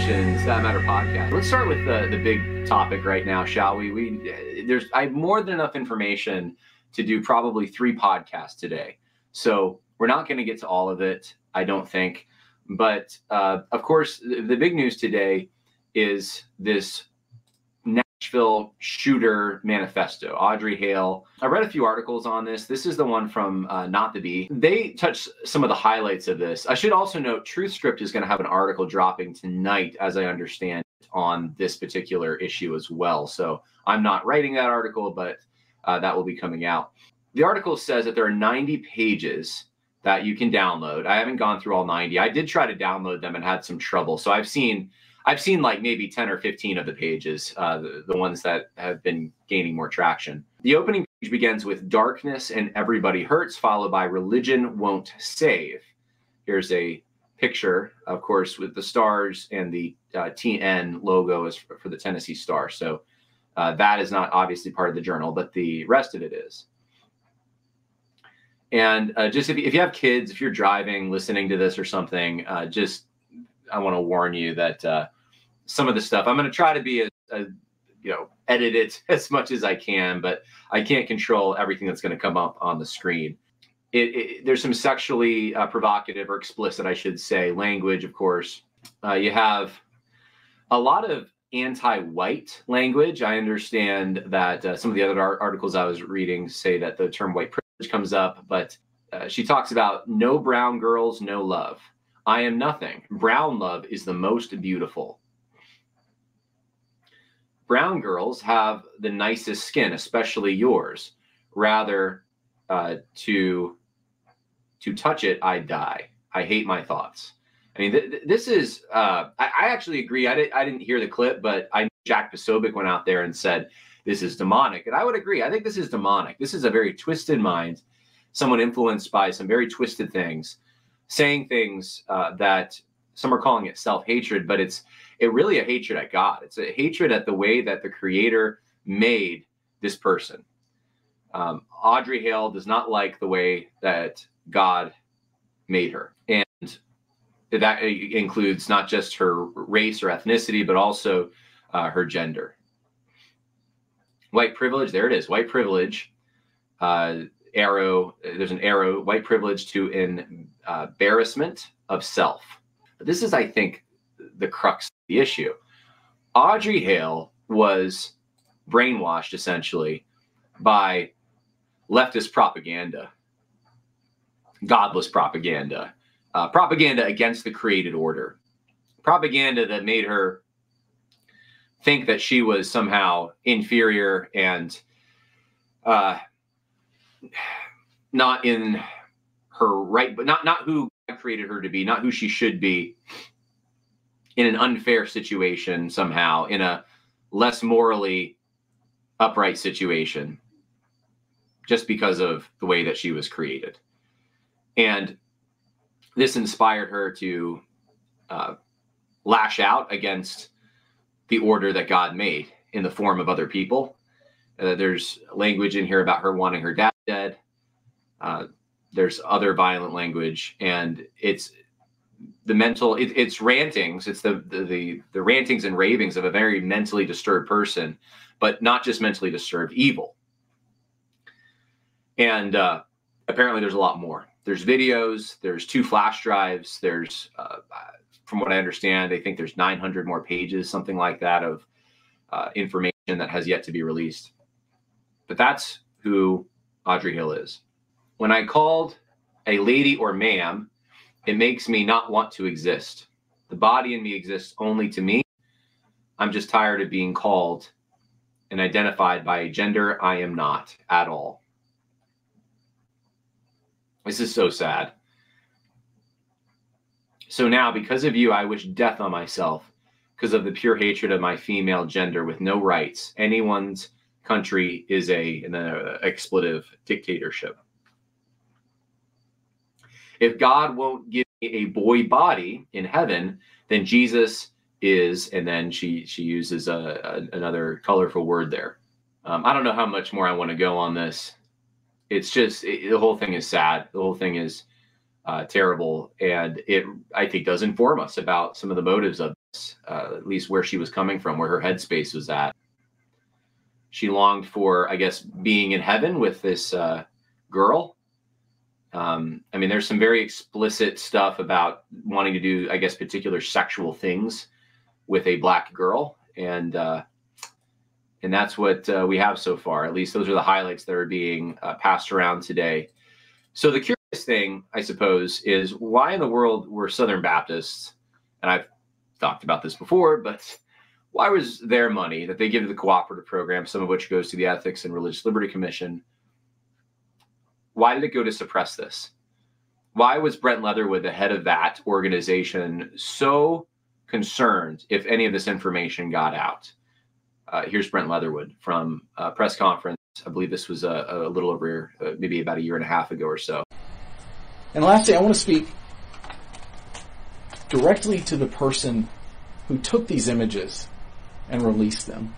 Salutations, That Matter podcast. Let's start with the big topic right now, shall we? I have more than enough information to do probably 3 podcasts today. So we're not going to get to all of it, I don't think. But of course, the big news today is this Nashville shooter manifesto, Audrey Hale. I read a few articles on this. This is the one from Not the Bee. They touch some of the highlights of this. I should also note, TruthScript is going to have an article dropping tonight, as I understand, on this particular issue as well. So I'm not writing that article, but that will be coming out. The article says that there are 90 pages that you can download. I haven't gone through all 90. I did try to download them and had some trouble. So I've seen like maybe 10 or 15 of the pages, the ones that have been gaining more traction. The opening page begins with darkness and everybody hurts, followed by religion won't save. Here's a picture, of course, with the stars, and the TN logo is for the Tennessee Star. So that is not obviously part of the journal, but the rest of it is. And just if you have kids, if you're driving, listening to this or something, I want to warn you that some of the stuff, I'm going to try to be edit it as much as I can, but I can't control everything that's going to come up on the screen. There's some sexually provocative or explicit, I should say, language, of course. You have a lot of anti-white language. I understand that some of the other articles I was reading say that the term white privilege comes up, but she talks about no brown girls, no love. I am nothing. Brown love is the most beautiful. Brown girls have the nicest skin, especially yours. Rather, to touch it, I die. I hate my thoughts. I mean, this is, I actually agree. I didn't hear the clip, but I know Jack Posobiec went out there and said, this is demonic. And I would agree. I think this is demonic. This is a very twisted mind, someone influenced by some very twisted things, saying things that some are calling it self-hatred, but it's really a hatred at God. It's a hatred at the way that the Creator made this person. Audrey Hale does not like the way that God made her. And that includes not just her race or ethnicity, but also her gender. White privilege, there it is. White privilege, arrow, there's an arrow, white privilege to embarrassment of self. But this is, I think, the crux of the issue. Audrey Hale was brainwashed, essentially, by leftist propaganda, godless propaganda, propaganda against the created order, propaganda that made her think that she was somehow inferior and not in her right, but not who God created her to be, not who she should be, in an unfair situation somehow, in a less morally upright situation, just because of the way that she was created. And this inspired her to lash out against the order that God made in the form of other people. There's language in here about her wanting her dad dead. There's other violent language, and it's rantings. It's the rantings and ravings of a very mentally disturbed person, but not just mentally disturbed, evil. And apparently there's a lot more. There's videos, there's 2 flash drives, there's, from what I understand, I think there's 900 more pages, something like that, of information that has yet to be released. But that's who Audrey Hale is. When I called a lady or ma'am, it makes me not want to exist. The body in me exists only to me. I'm just tired of being called and identified by a gender I am not at all. This is so sad. So now, because of you, I wish death on myself, because of the pure hatred of my female gender with no rights. Anyone's country is an expletive dictatorship. If God won't give me a boy body in heaven, then Jesus is, and then she uses another colorful word there. I don't know how much more I want to go on this. It's just, the whole thing is sad. The whole thing is terrible. And it, I think, does inform us about some of the motives of this, at least where she was coming from, where her headspace was at. She longed for, I guess, being in heaven with this girl. I mean, there's some very explicit stuff about wanting to do, I guess, particular sexual things with a black girl. And that's what we have so far. At least those are the highlights that are being passed around today. So the curious thing, I suppose, is why in the world were Southern Baptists, and I've talked about this before, but why was their money that they give to the cooperative program, some of which goes to the Ethics and Religious Liberty Commission, why did it go to suppress this? Why was Brent Leatherwood, the head of that organization, so concerned if any of this information got out? Here's Brent Leatherwood from a press conference. I believe this was a little over, maybe about a year and a half ago or so. And lastly, I want to speak directly to the person who took these images and released them.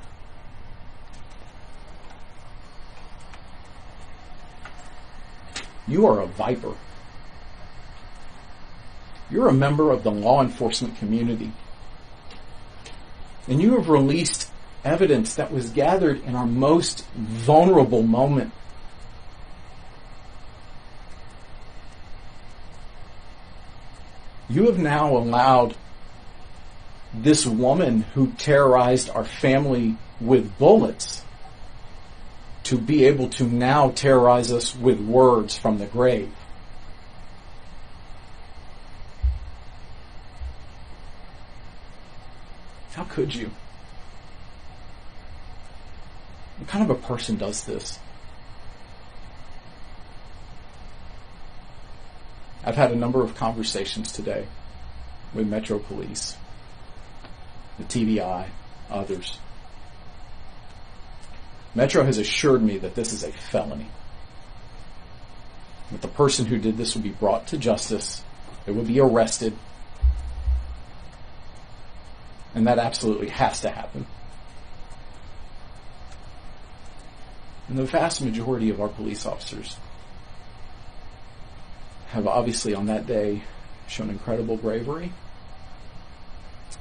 You are a viper. You're a member of the law enforcement community. And you have released evidence that was gathered in our most vulnerable moment. You have now allowed this woman who terrorized our family with bullets to be able to now terrorize us with words from the grave. How could you? What kind of a person does this? I've had a number of conversations today with Metro Police, the TBI, others. Metro has assured me that this is a felony. That the person who did this will be brought to justice, they will be arrested, and that absolutely has to happen. And the vast majority of our police officers have obviously on that day shown incredible bravery.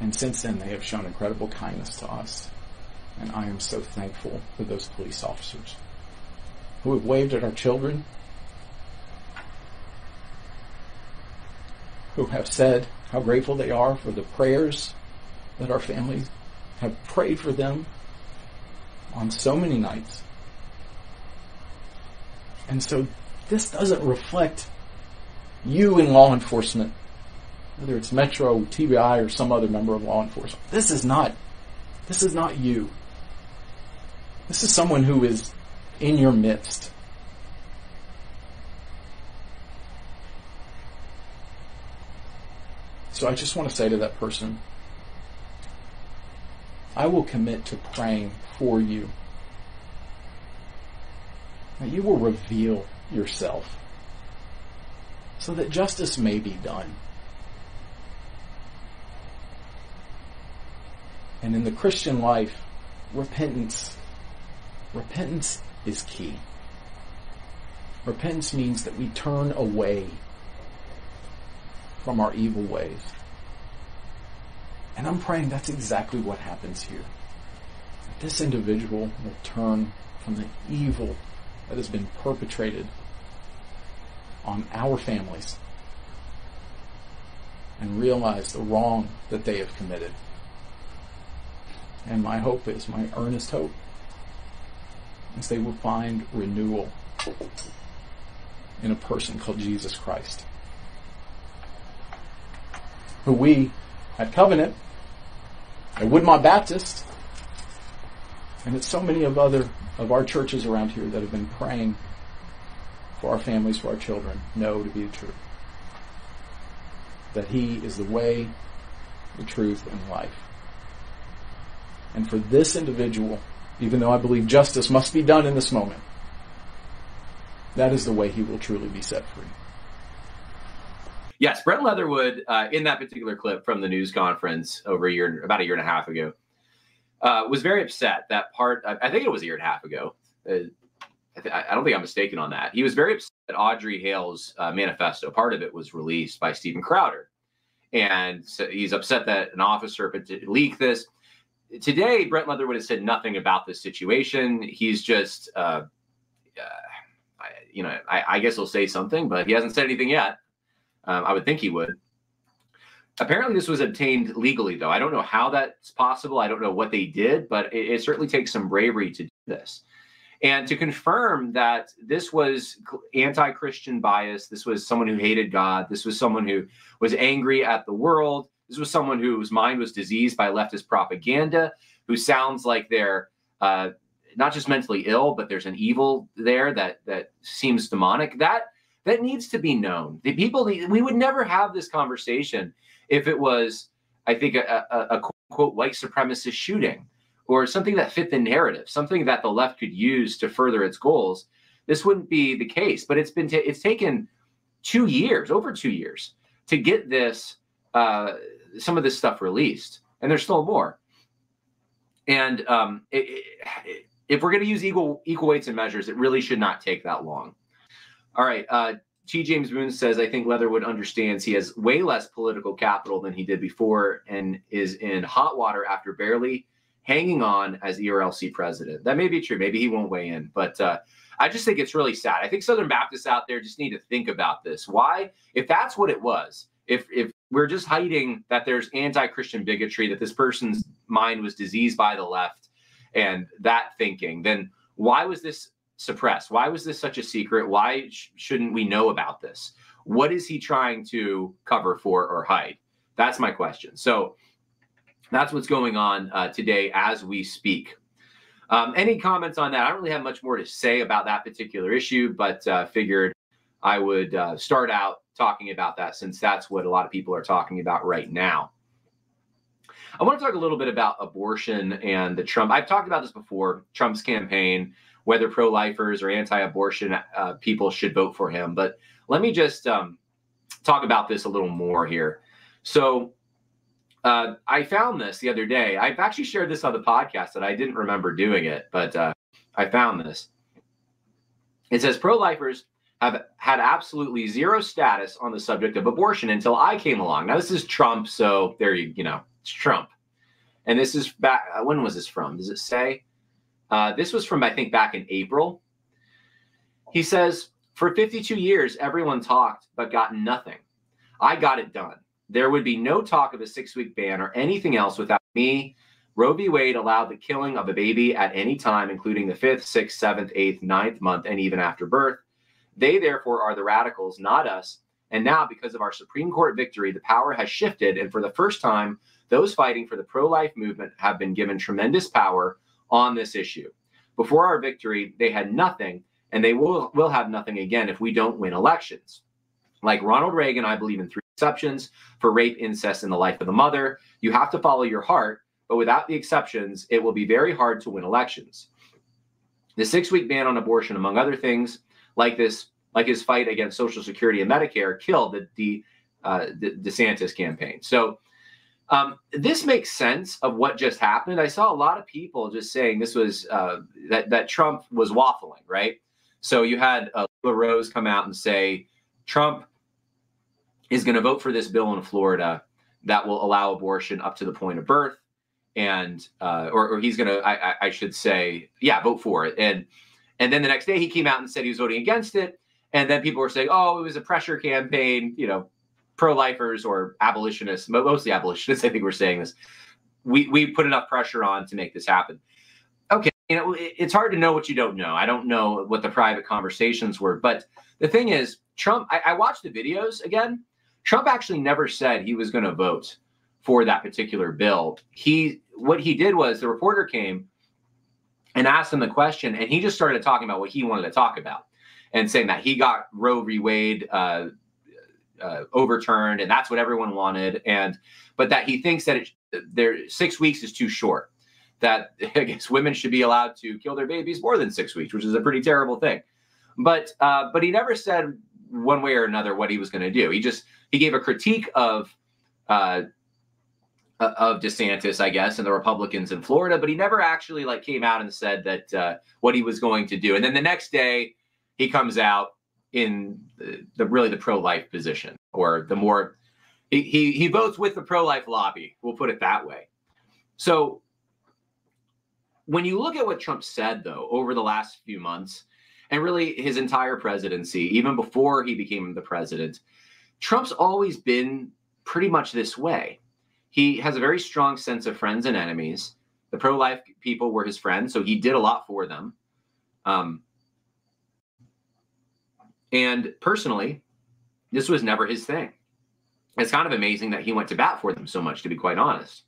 And since then they have shown incredible kindness to us. And I am so thankful for those police officers who have waved at our children, who have said how grateful they are for the prayers that our families have prayed for them on so many nights. And so this doesn't reflect you in law enforcement, whether it's Metro, TBI, or some other member of law enforcement. This is not you. This is someone who is in your midst. So I just want to say to that person, I will commit to praying for you, that you will reveal yourself so that justice may be done. And in the Christian life, repentance is key. Repentance means that we turn away from our evil ways. And I'm praying that's exactly what happens here. That this individual will turn from the evil that has been perpetrated on our families and realize the wrong that they have committed. And my hope is, my earnest hope, is they will find renewal in a person called Jesus Christ, who we at Covenant, at Woodmont Baptist, and at so many of our churches around here that have been praying for our families, for our children, know to be the truth. That He is the way, the truth, and life. And for this individual, even though I believe justice must be done in this moment, that is the way he will truly be set free. Yes, Brent Leatherwood, in that particular clip from the news conference about a year and a half ago, was very upset. That part, I think it was a year and a half ago. I I don't think I'm mistaken on that. He was very upset that Audrey Hale's manifesto, part of it was released by Steven Crowder. And so he's upset that an officer leaked this. Today, Brent Leatherwood has said nothing about this situation. He's just, I guess he'll say something, but he hasn't said anything yet. I would think he would. Apparently, this was obtained legally, though. I don't know how that's possible. I don't know what they did, but it certainly takes some bravery to do this. And to confirm that this was anti-Christian bias, this was someone who hated God, this was someone who was angry at the world, this was someone whose mind was diseased by leftist propaganda, who sounds like they're not just mentally ill, but there's an evil there that seems demonic. That needs to be known. The people, we would never have this conversation if it was, I think, a quote white supremacist shooting, or something that fit the narrative, something that the left could use to further its goals. This wouldn't be the case. But it's taken 2 years, over 2 years, to get this some of this stuff released, and there's still more. And if we're going to use equal weights and measures, it really should not take that long. All right. T. James Boone says, I think Leatherwood understands he has way less political capital than he did before and is in hot water after barely hanging on as ERLC president. That may be true. Maybe he won't weigh in, but I just think it's really sad. I think Southern Baptists out there just need to think about this. Why? If that's what it was, if we're just hiding that there's anti-Christian bigotry, that this person's mind was diseased by the left and that thinking, then why was this suppressed? Why was this such a secret? Why shouldn't we know about this? What is he trying to cover for or hide? That's my question. So that's what's going on today as we speak. Any comments on that? I don't really have much more to say about that particular issue, but figured I would start out talking about that since that's what a lot of people are talking about right now. I want to talk a little bit about abortion and the Trump. I've talked about this before, Trump's campaign, whether pro-lifers or anti-abortion people should vote for him. But let me just talk about this a little more here. So I found this the other day. I've actually shared this on the podcast that I didn't remember doing it, but I found this. It says pro-lifers have had absolutely zero status on the subject of abortion until I came along. Now, this is Trump, so there you know, it's Trump. And this is back, when was this from? Does it say? This was from, I think, back in April. He says, for 52 years, everyone talked but got nothing. I got it done. There would be no talk of a 6-week ban or anything else without me. Roe v. Wade allowed the killing of a baby at any time, including the 5th, 6th, 7th, 8th, 9th month, and even after birth. They, therefore, are the radicals, not us. And now, because of our Supreme Court victory, the power has shifted. And for the first time, those fighting for the pro-life movement have been given tremendous power on this issue. Before our victory, they had nothing, and they will have nothing again if we don't win elections. Like Ronald Reagan, I believe in 3 exceptions for rape, incest, and the life of the mother. You have to follow your heart, but without the exceptions, it will be very hard to win elections. The 6-week ban on abortion, among other things, like his fight against Social Security and Medicare, killed the DeSantis campaign. So this makes sense of what just happened. I saw a lot of people just saying this was that Trump was waffling, right? So you had Lila Rose come out and say Trump is going to vote for this bill in Florida that will allow abortion up to the point of birth, and or he's going to, I should say, yeah, vote for it. And then the next day he came out and said he was voting against it. And then people were saying, oh, it was a pressure campaign, you know, pro-lifers or abolitionists, mostly abolitionists, I think we're saying this. We put enough pressure on to make this happen. Okay, you know, it's hard to know what you don't know. I don't know what the private conversations were. But the thing is, Trump, I watched the videos again. Trump actually never said he was going to vote for that particular bill. What he did was the reporter came and asked him the question, and he just started talking about what he wanted to talk about and saying that he got Roe v. Wade overturned, and that's what everyone wanted, but that he thinks that 6 weeks is too short, that I guess women should be allowed to kill their babies more than 6 weeks, which is a pretty terrible thing. But he never said one way or another what he was going to do. He gave a critique of of DeSantis, I guess, and the Republicans in Florida, but he never actually like came out and said that what he was going to do. And then the next day, he comes out in the pro-life position, or the more he votes with the pro-life lobby. We'll put it that way. So when you look at what Trump said, though, over the last few months, and really his entire presidency, even before he became the president, Trump's always been pretty much this way. He has a very strong sense of friends and enemies. The pro-life people were his friends, so he did a lot for them. And personally, this was never his thing. It's kind of amazing that he went to bat for them so much, to be quite honest.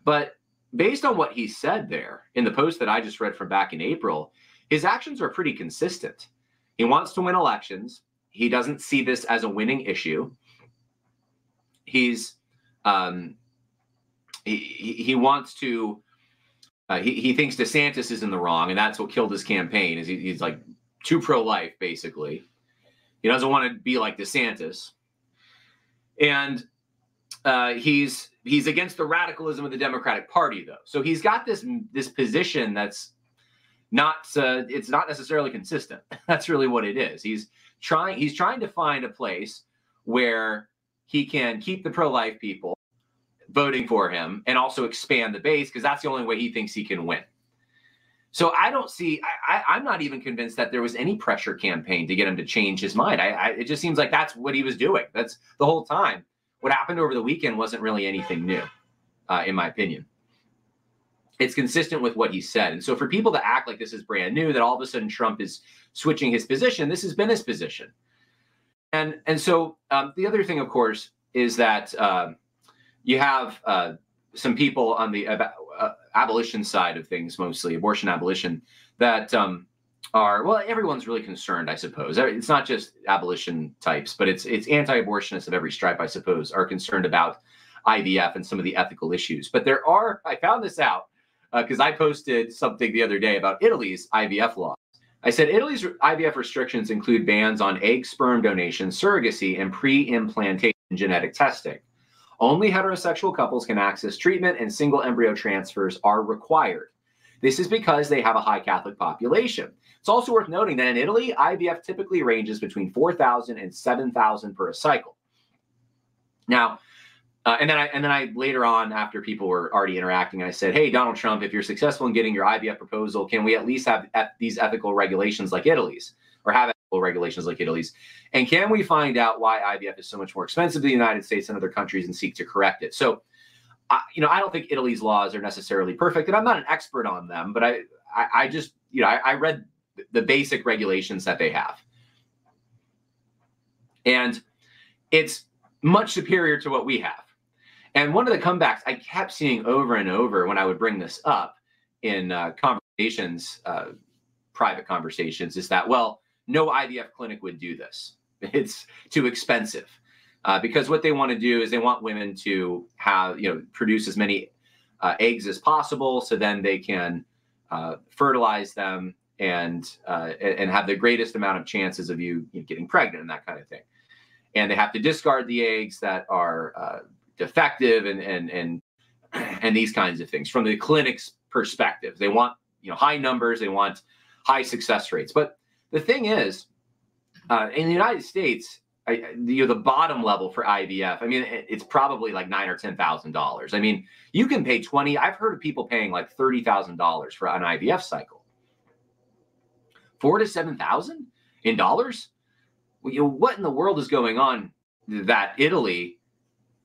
But based on what he said there in the post that I just read from back in April, his actions are pretty consistent. He wants to win elections. He doesn't see this as a winning issue. He wants to, he thinks DeSantis is in the wrong, and that's what killed his campaign, is he's like too pro-life, basically. He doesn't want to be like DeSantis. And he's against the radicalism of the Democratic Party, though. So he's got this position that's not, it's not necessarily consistent. That's really what it is. He's trying to find a place where he can keep the pro-life people voting for him and also expand the base, because that's the only way he thinks he can win. So I don't see, I'm not even convinced that there was any pressure campaign to get him to change his mind. It just seems like that's what he was doing. That's the whole time. What happened over the weekend wasn't really anything new, in my opinion. It's consistent with what he said. And so for people to act like this is brand new, that all of a sudden Trump is switching his position, this has been his position. And so the other thing, of course, is that you have some people on the abolition side of things, mostly abortion abolition, that are, well, everyone's really concerned, I suppose. It's not just abolition types, but it's anti-abortionists of every stripe, I suppose, are concerned about IVF and some of the ethical issues. But there are, I found this out because I posted something the other day about Italy's IVF law. I said Italy's IVF restrictions include bans on egg sperm donation, surrogacy, and pre-implantation genetic testing. Only heterosexual couples can access treatment, and single embryo transfers are required. This is because they have a high Catholic population. It's also worth noting that in Italy, IVF typically ranges between 4,000 and 7,000 per cycle. Now, and then I later on, after people were already interacting, I said, hey, Donald Trump, if you're successful in getting your IVF proposal, can we at least have these ethical regulations like Italy's, or have ethical regulations like Italy's? And can we find out why IVF is so much more expensive in the United States than other countries, and seek to correct it? So, I don't think Italy's laws are necessarily perfect, and I'm not an expert on them, but I just, I read the basic regulations that they have. And it's much superior to what we have. And one of the comebacks I kept seeing over and over when I would bring this up in conversations, private conversations, is that, well, no IVF clinic would do this. It's too expensive. Because what they want to do is they want women to have, produce as many eggs as possible, so then they can fertilize them and have the greatest amount of chances of you getting pregnant and that kind of thing. And they have to discard the eggs that are defective and these kinds of things from the clinic's perspective. They want high numbers, they want high success rates. But the thing is, in the United States, the bottom level for IVF, it's probably like $9,000 or $10,000. You can pay I've heard of people paying like $30,000 for an IVF cycle. $4,000 to $7,000 in dollars? What in the world is going on that Italy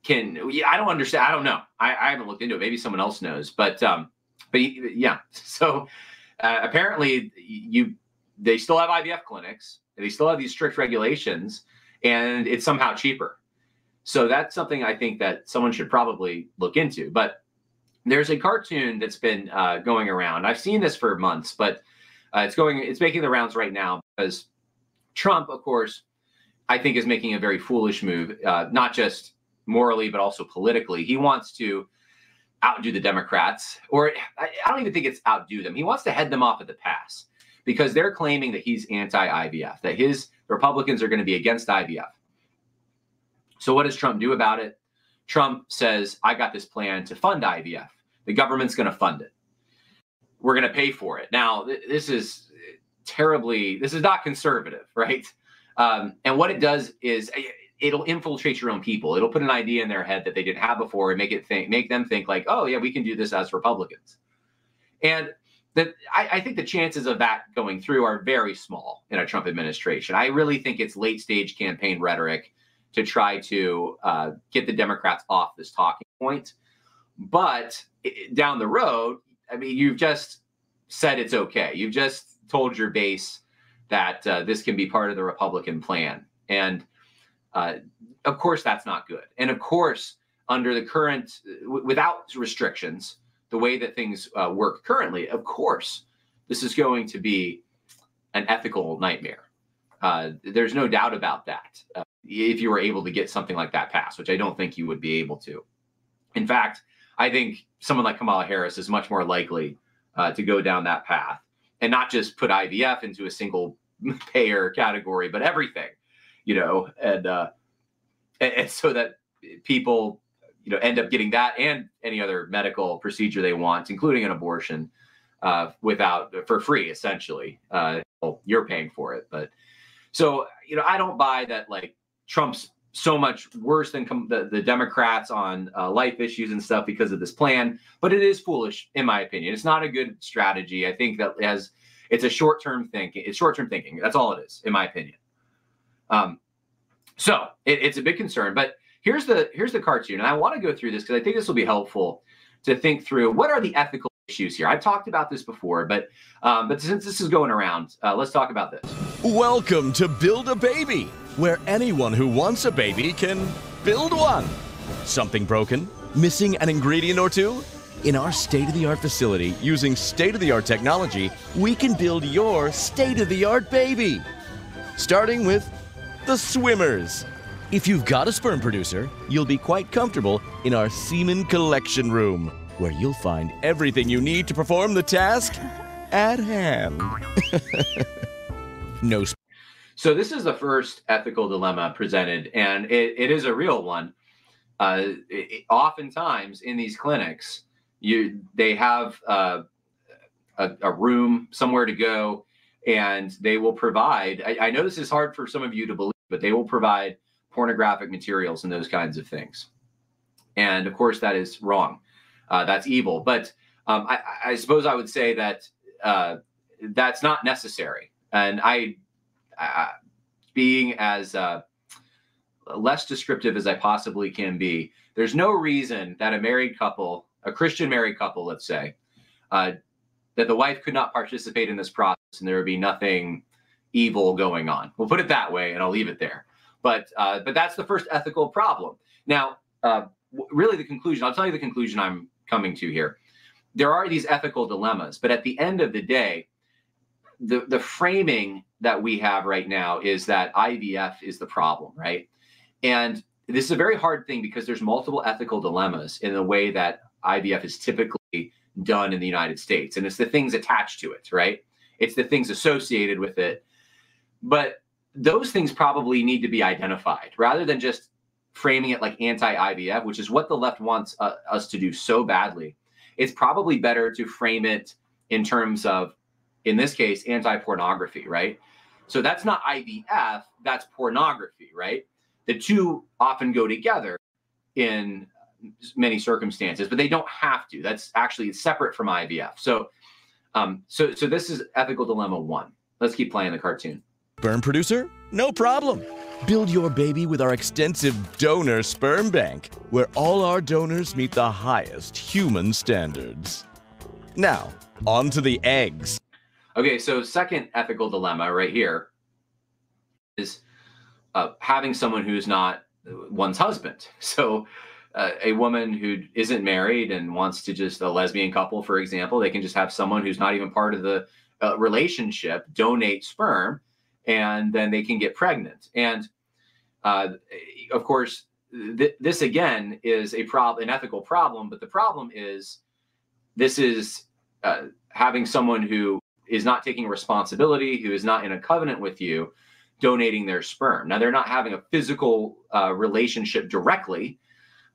can? I don't understand. I don't know. I haven't looked into it. Maybe someone else knows. But yeah. So apparently they still have IVF clinics. They still have these strict regulations, and it's somehow cheaper. So that's something I think that someone should probably look into. But there's a cartoon that's been going around. I've seen this for months, but it's making the rounds right now because Trump, of course, I think is making a very foolish move, not just morally, but also politically. He wants to outdo the Democrats, or I don't even think it's outdo them. He wants to head them off at the pass because they're claiming that he's anti-IVF, that the Republicans are going to be against IVF. So what does Trump do about it? Trump says, I got this plan to fund IVF. The government's going to fund it. We're going to pay for it. Now, this is not conservative, right? And what it does is it'll infiltrate your own people. It'll put an idea in their head that they didn't have before and make them think like, oh yeah, we can do this as Republicans. And I think the chances of that going through are very small in a Trump administration. I really think it's late stage campaign rhetoric to try to get the Democrats off this talking point. But down the road, I mean, you've just said it's okay. You've just told your base that this can be part of the Republican plan. And of course, that's not good. And of course, under the current, without restrictions, the way that things work currently, of course, this is going to be an ethical nightmare. There's no doubt about that. If you were able to get something like that passed, which I don't think you would be able to. In fact, I think someone like Kamala Harris is much more likely to go down that path and not just put IVF into a single payer category, but everything, and so that people, end up getting that and any other medical procedure they want, including an abortion, for free, essentially. You're paying for it, but so I don't buy that. Like Trump's so much worse than the Democrats on life issues and stuff because of this plan, but it is foolish in my opinion. It's not a good strategy. I think that it's a short-term thinking. It's short-term thinking. That's all it is, in my opinion. So it's a big concern. But here's the cartoon, and I want to go through this because I think this will be helpful to think through what are the ethical issues here. I've talked about this before, but since this is going around, let's talk about this. Welcome to Build a Baby, where anyone who wants a baby can build one. Something broken? Missing an ingredient or two? In our state-of-the-art facility, using state-of-the-art technology, we can build your state-of-the-art baby. Starting with the swimmers. If you've got a sperm producer, you'll be quite comfortable in our semen collection room, where you'll find everything you need to perform the task at hand. No. So this is the first ethical dilemma presented, and it is a real one. Oftentimes in these clinics, they have a room somewhere to go, and they will provide. I know this is hard for some of you to believe, but they will provide pornographic materials and those kinds of things. And of course, that is wrong. That's evil. But I suppose I would say that that's not necessary. And being as less descriptive as I possibly can be, there's no reason that a Christian married couple, let's say, that the wife could not participate in this process and there would be nothing evil going on. We'll put it that way, and I'll leave it there. But that's the first ethical problem. Now, really the conclusion, I'll tell you the conclusion I'm coming to here. There are these ethical dilemmas, but at the end of the day, the framing that we have right now is that IVF is the problem, right? And this is a very hard thing because there's multiple ethical dilemmas in the way that IVF is typically done in the United States. And it's the things attached to it, right? It's the things associated with it. But those things probably need to be identified rather than just framing it like anti-IVF, which is what the left wants us to do so badly. It's probably better to frame it in terms of, in this case, anti-pornography, right? So that's not IVF, that's pornography, right? The two often go together in many circumstances, but they don't have to. That's actually separate from IVF. So this is ethical dilemma one. Let's keep playing the cartoon. Sperm producer? No problem. Build your baby with our extensive donor sperm bank, where all our donors meet the highest human standards. Now, on to the eggs. Okay, so second ethical dilemma right here is having someone who's not one's husband. So a woman who isn't married and wants to just, a lesbian couple, for example, they can just have someone who's not even part of the relationship donate sperm, and then they can get pregnant. And of course, this again is an ethical problem, but the problem is this is having someone who is not taking responsibility, who is not in a covenant with you, donating their sperm. Now, they're not having a physical relationship directly,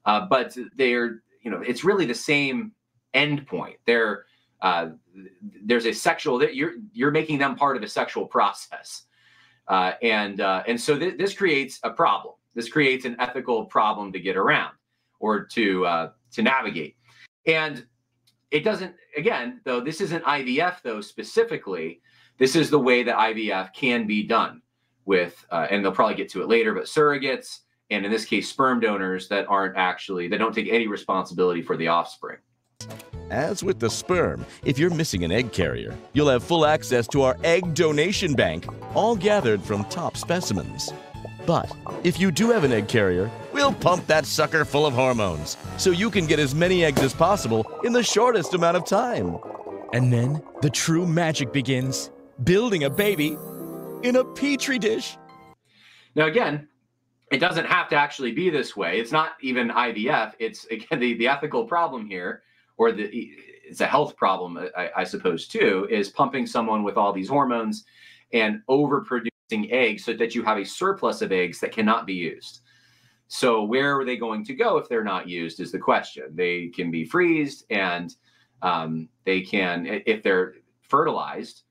but they're, it's really the same end point. There's a sexual, that you're making them part of a sexual process. And so this creates a problem. This creates an ethical problem to get around or to navigate. And it doesn't, again, though, this isn't IVF, though, specifically. This is the way that IVF can be done with, and they'll probably get to it later, but surrogates, and in this case, sperm donors that don't take any responsibility for the offspring. As with the sperm, if you're missing an egg carrier, you'll have full access to our egg donation bank, all gathered from top specimens. But if you do have an egg carrier, we'll pump that sucker full of hormones, so you can get as many eggs as possible in the shortest amount of time. And then the true magic begins, building a baby in a petri dish. Now, again, it doesn't have to actually be this way. It's not even IVF. It's, again, the ethical problem here, or it's a health problem, I suppose, too, is pumping someone with all these hormones and overproducing eggs so that you have a surplus of eggs that cannot be used. So where are they going to go if they're not used is the question. They can be freezed, and they can, if they're fertilized,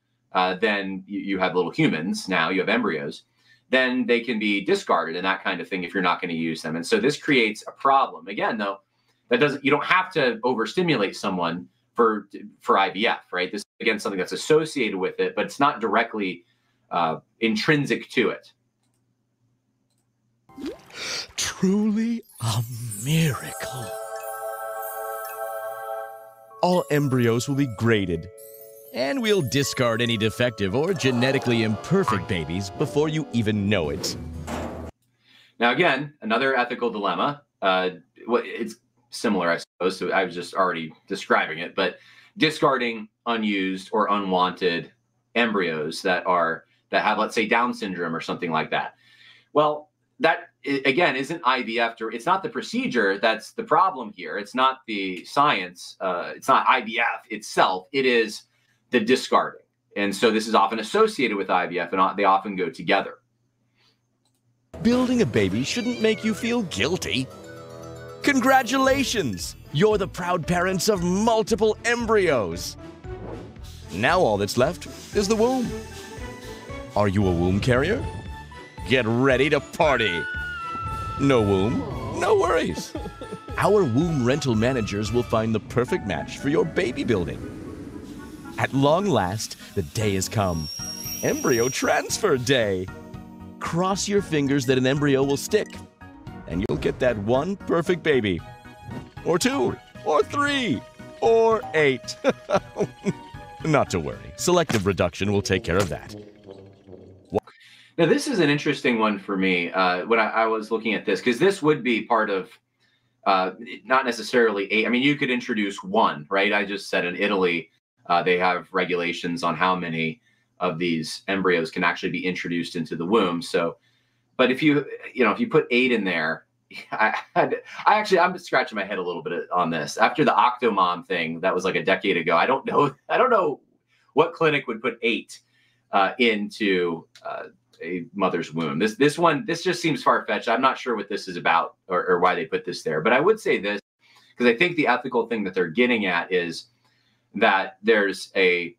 then you have little humans now, you have embryos, then they can be discarded and that kind of thing if you're not going to use them. And so this creates a problem. Again, though, you don't have to overstimulate someone for IVF, right? This is, again, something that's associated with it, but it's not directly intrinsic to it. Truly a miracle. All embryos will be graded, and we'll discard any defective or genetically imperfect babies before you even know it. Now, again, another ethical dilemma. It's similar, I suppose, so I was just already describing it, but discarding unused or unwanted embryos that have, let's say, Down syndrome or something like that. Well, that, again, isn't IVF. It's not the procedure that's the problem here. It's not the science. It's not IVF itself. It is the discarding. And so this is often associated with IVF, and they often go together. Building a baby shouldn't make you feel guilty. Congratulations! You're the proud parents of multiple embryos. Now all that's left is the womb. Are you a womb carrier? Get ready to party. No womb, no worries. Our womb rental managers will find the perfect match for your baby building. At long last, the day has come. Embryo transfer day. Cross your fingers that an embryo will stick, and you'll get that one perfect baby. Or 2, or 3, or 8. Not to worry. Selective reduction will take care of that. Now, this is an interesting one for me when I was looking at this, because this would be part of, not necessarily 8. I mean, you could introduce 1, right? I just said in Italy, they have regulations on how many of these embryos can actually be introduced into the womb. So, but if you put 8 in there, I'm scratching my head a little bit on this. After the Octomom thing, that was like a decade ago. I don't know what clinic would put 8 into a mother's womb. This just seems far-fetched. I'm not sure what this is about or why they put this there. But I would say this, because I think the ethical thing that they're getting at is that there's a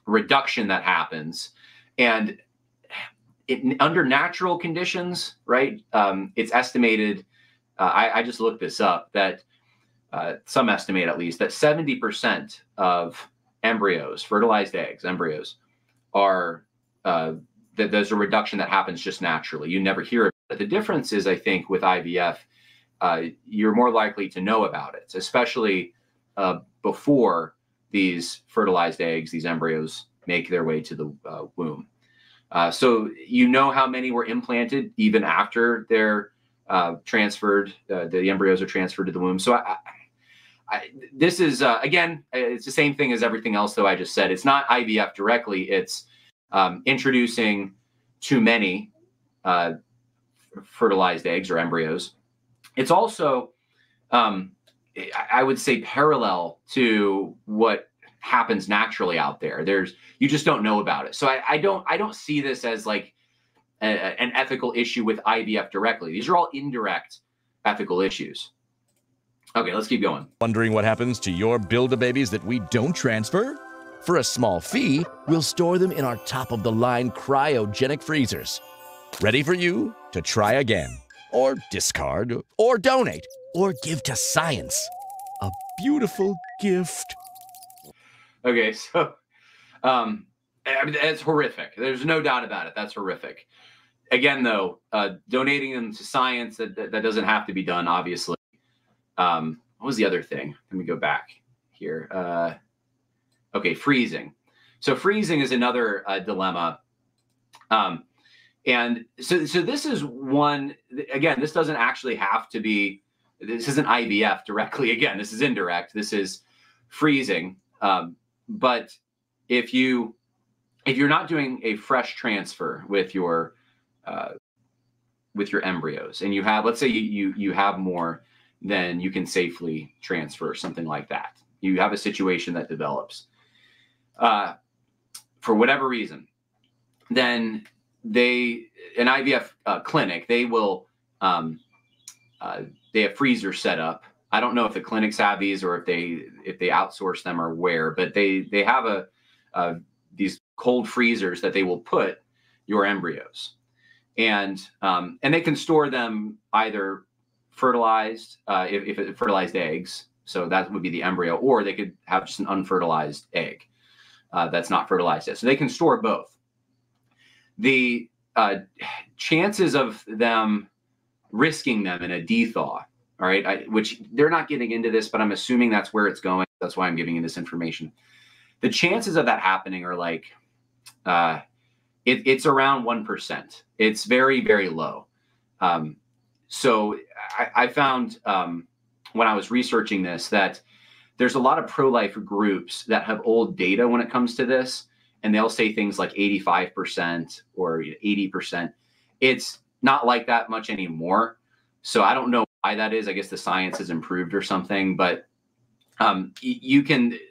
reduction that happens, and under natural conditions, right? It's estimated, I just looked this up, that some estimate at least that 70% of embryos, fertilized eggs, embryos, are that there's a reduction that happens just naturally. You never hear about it. The difference is, I think, with IVF, you're more likely to know about it, especially before these fertilized eggs, these embryos, make their way to the womb. So you know how many were implanted even after they're transferred, the embryos are transferred to the womb. So this is, again, it's the same thing as everything else, though I just said. It's not IVF directly. It's introducing too many fertilized eggs or embryos. It's also, I would say, parallel to what happens naturally out there. You just don't know about it. So I don't see this as like an ethical issue with IVF directly. These are all indirect ethical issues. Okay, let's keep going. Wondering what happens to your Build-A-Babies that we don't transfer? For a small fee, we'll store them in our top-of-the-line cryogenic freezers, ready for you to try again, or discard, or donate, or give to science. A beautiful gift. Okay, so I mean, it's horrific. There's no doubt about it. That's horrific. Again, though, donating them to science, that doesn't have to be done, obviously. What was the other thing? Let me go back here. Okay, freezing. So freezing is another dilemma. And so this is one, again, this doesn't actually have to be, this isn't IVF directly. Again, this is indirect. This is freezing. But if you're not doing a fresh transfer with your embryos, and you have, let's say you have more than you can safely transfer, something like that. You have a situation that develops for whatever reason, then an IVF clinic, they will they have freezers set up. I don't know if the clinics have these or if they outsource them or where, but they have these cold freezers that they will put your embryos, and they can store them either fertilized, if it fertilized eggs, so that would be the embryo, or they could have just an unfertilized egg that's not fertilized yet. So they can store both. The chances of them risking them in a dethaw, all right, which they're not getting into this, but I'm assuming that's where it's going. That's why I'm giving you this information. The chances of that happening are like, it's around 1%. It's very, very low. So I found when I was researching this that there's a lot of pro-life groups that have old data when it comes to this, and they'll say things like 85% or 80%. It's not like that much anymore. So I don't know why that is. I guess the science has improved or something, but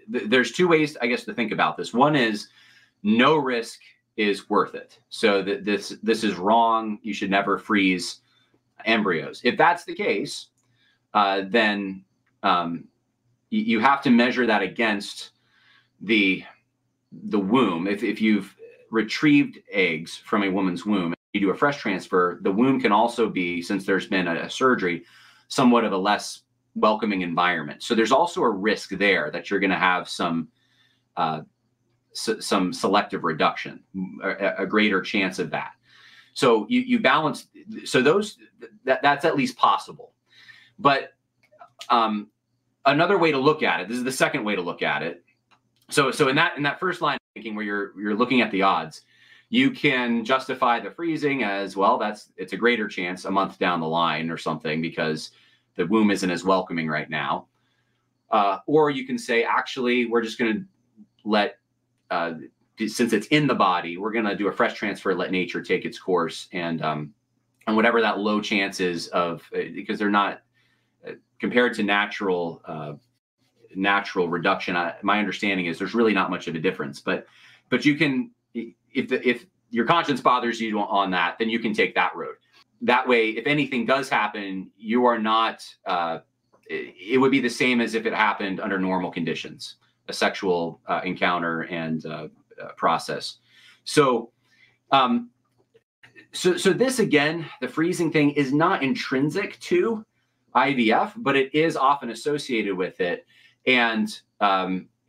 there's two ways, I guess, to think about this. One is no risk is worth it. So this is wrong. You should never freeze embryos. If that's the case, then you have to measure that against the womb. If you've retrieved eggs from a woman's womb, you do a fresh transfer, the womb can also be, since there's been a surgery, somewhat of a less welcoming environment. So there's also a risk there that you're going to have some selective reduction, a greater chance of that. So you balance. So that's at least possible. But another way to look at it, this is the second way to look at it. So in that first line of thinking where you're looking at the odds, you can justify the freezing as well. It's a greater chance a month down the line or something because the womb isn't as welcoming right now. Or you can say, actually, we're just going to let, since it's in the body, we're going to do a fresh transfer, let nature take its course, and whatever that low chance is of, because they're not compared to natural reduction. My understanding is there's really not much of a difference, but you can, if your conscience bothers you on that, then you can take that road. That way, if anything does happen, you are not, it would be the same as if it happened under normal conditions, a sexual encounter and process. So this, again, the freezing thing is not intrinsic to IVF, but it is often associated with it. And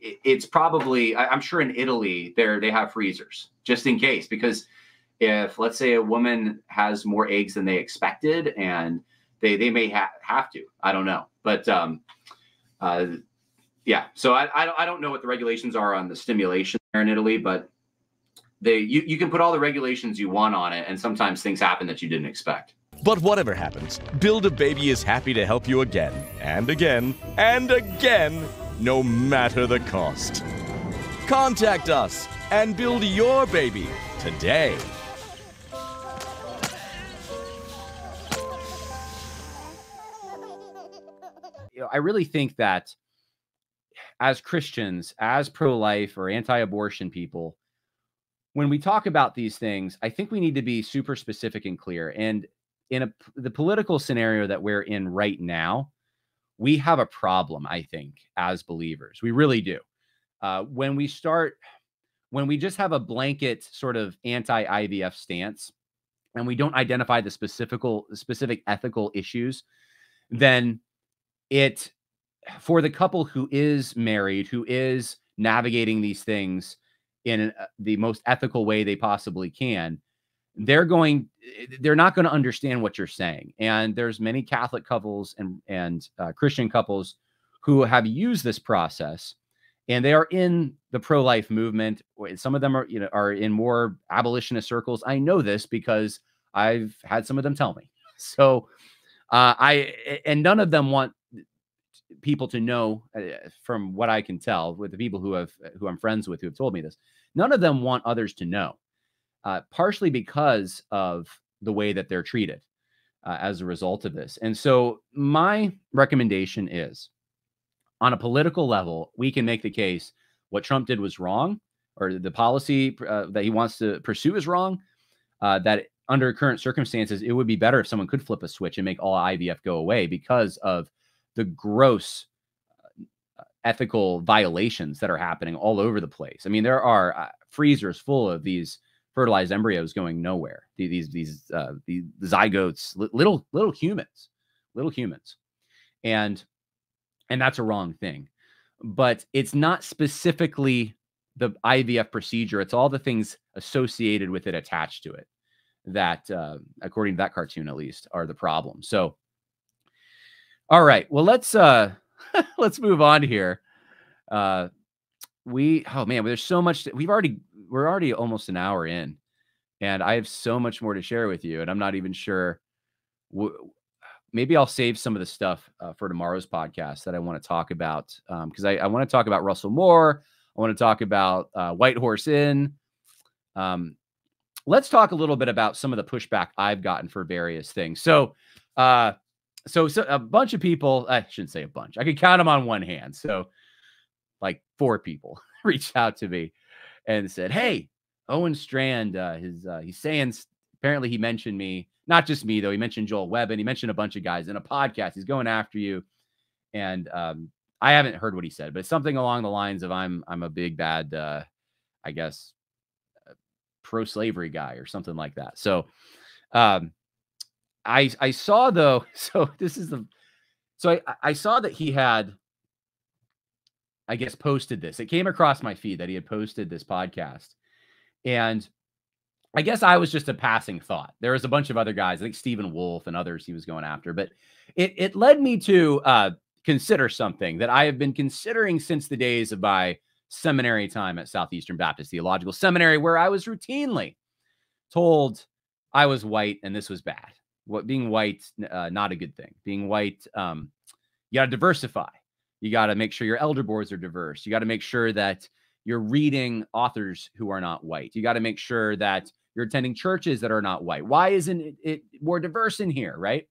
it's probably, I'm sure in Italy, they have freezers just in case, because if, let's say, a woman has more eggs than they expected, and they may have to, I don't know. But yeah, so I don't know what the regulations are on the stimulation there in Italy, but you can put all the regulations you want on it, and sometimes things happen that you didn't expect. But whatever happens, Build-A-Baby is happy to help you again, and again, and again, no matter the cost. Contact us and build your baby today. I really think that as Christians, as pro-life or anti-abortion people, when we talk about these things, I think we need to be super specific and clear. And in the political scenario that we're in right now, we have a problem, I think, as believers. We really do. When we just have a blanket sort of anti-IVF stance, and we don't identify the specific ethical issues, then for the couple who is married, who is navigating these things in the most ethical way they possibly can, they're not going to understand what you're saying. And there's many Catholic couples and Christian couples who have used this process, and they are in the pro-life movement. Some of them are in more abolitionist circles. I know this because I've had some of them tell me. So and none of them want people to know, from what I can tell with the people who I'm friends with, who have told me this, none of them want others to know, partially because of the way that they're treated as a result of this. And so my recommendation is, on a political level, we can make the case what Trump did was wrong, or the policy that he wants to pursue is wrong, that under current circumstances, it would be better if someone could flip a switch and make all IVF go away because of the gross ethical violations that are happening all over the place. I mean, there are freezers full of these fertilized embryos going nowhere. These zygotes, little humans, and that's a wrong thing. But it's not specifically the IVF procedure; it's all the things associated with it, attached to it, that, according to that cartoon at least, are the problem. So, all right, well, let's move on here. Oh man, there's so much we're already almost an hour in, and I have so much more to share with you, and I'm not even sure. Maybe I'll save some of the stuff for tomorrow's podcast that I want to talk about, because I want to talk about Russell Moore. I want to talk about White Horse Inn. Let's talk a little bit about some of the pushback I've gotten for various things. So a bunch of people, I shouldn't say a bunch, I could count them on one hand. So like 4 people reached out to me and said, "Hey, Owen Strand, he's saying," apparently he mentioned me, not just me though. He mentioned Joel Webb, and he mentioned a bunch of guys in a podcast. He's going after you. And I haven't heard what he said, but it's something along the lines of, I'm a big bad, I guess, pro-slavery guy or something like that. So I saw though, I saw that he had, I guess, posted this. It came across my feed that he had posted this podcast. And I guess I was just a passing thought. There was a bunch of other guys, I think Stephen Wolf and others he was going after, but it led me to consider something that I have been considering since the days of my seminary time at Southeastern Baptist Theological Seminary, where I was routinely told I was white and this was bad. Being white, not a good thing. Being white, you got to diversify. You got to make sure your elder boards are diverse. You got to make sure that you're reading authors who are not white. You got to make sure that you're attending churches that are not white. Why isn't it more diverse in here, right?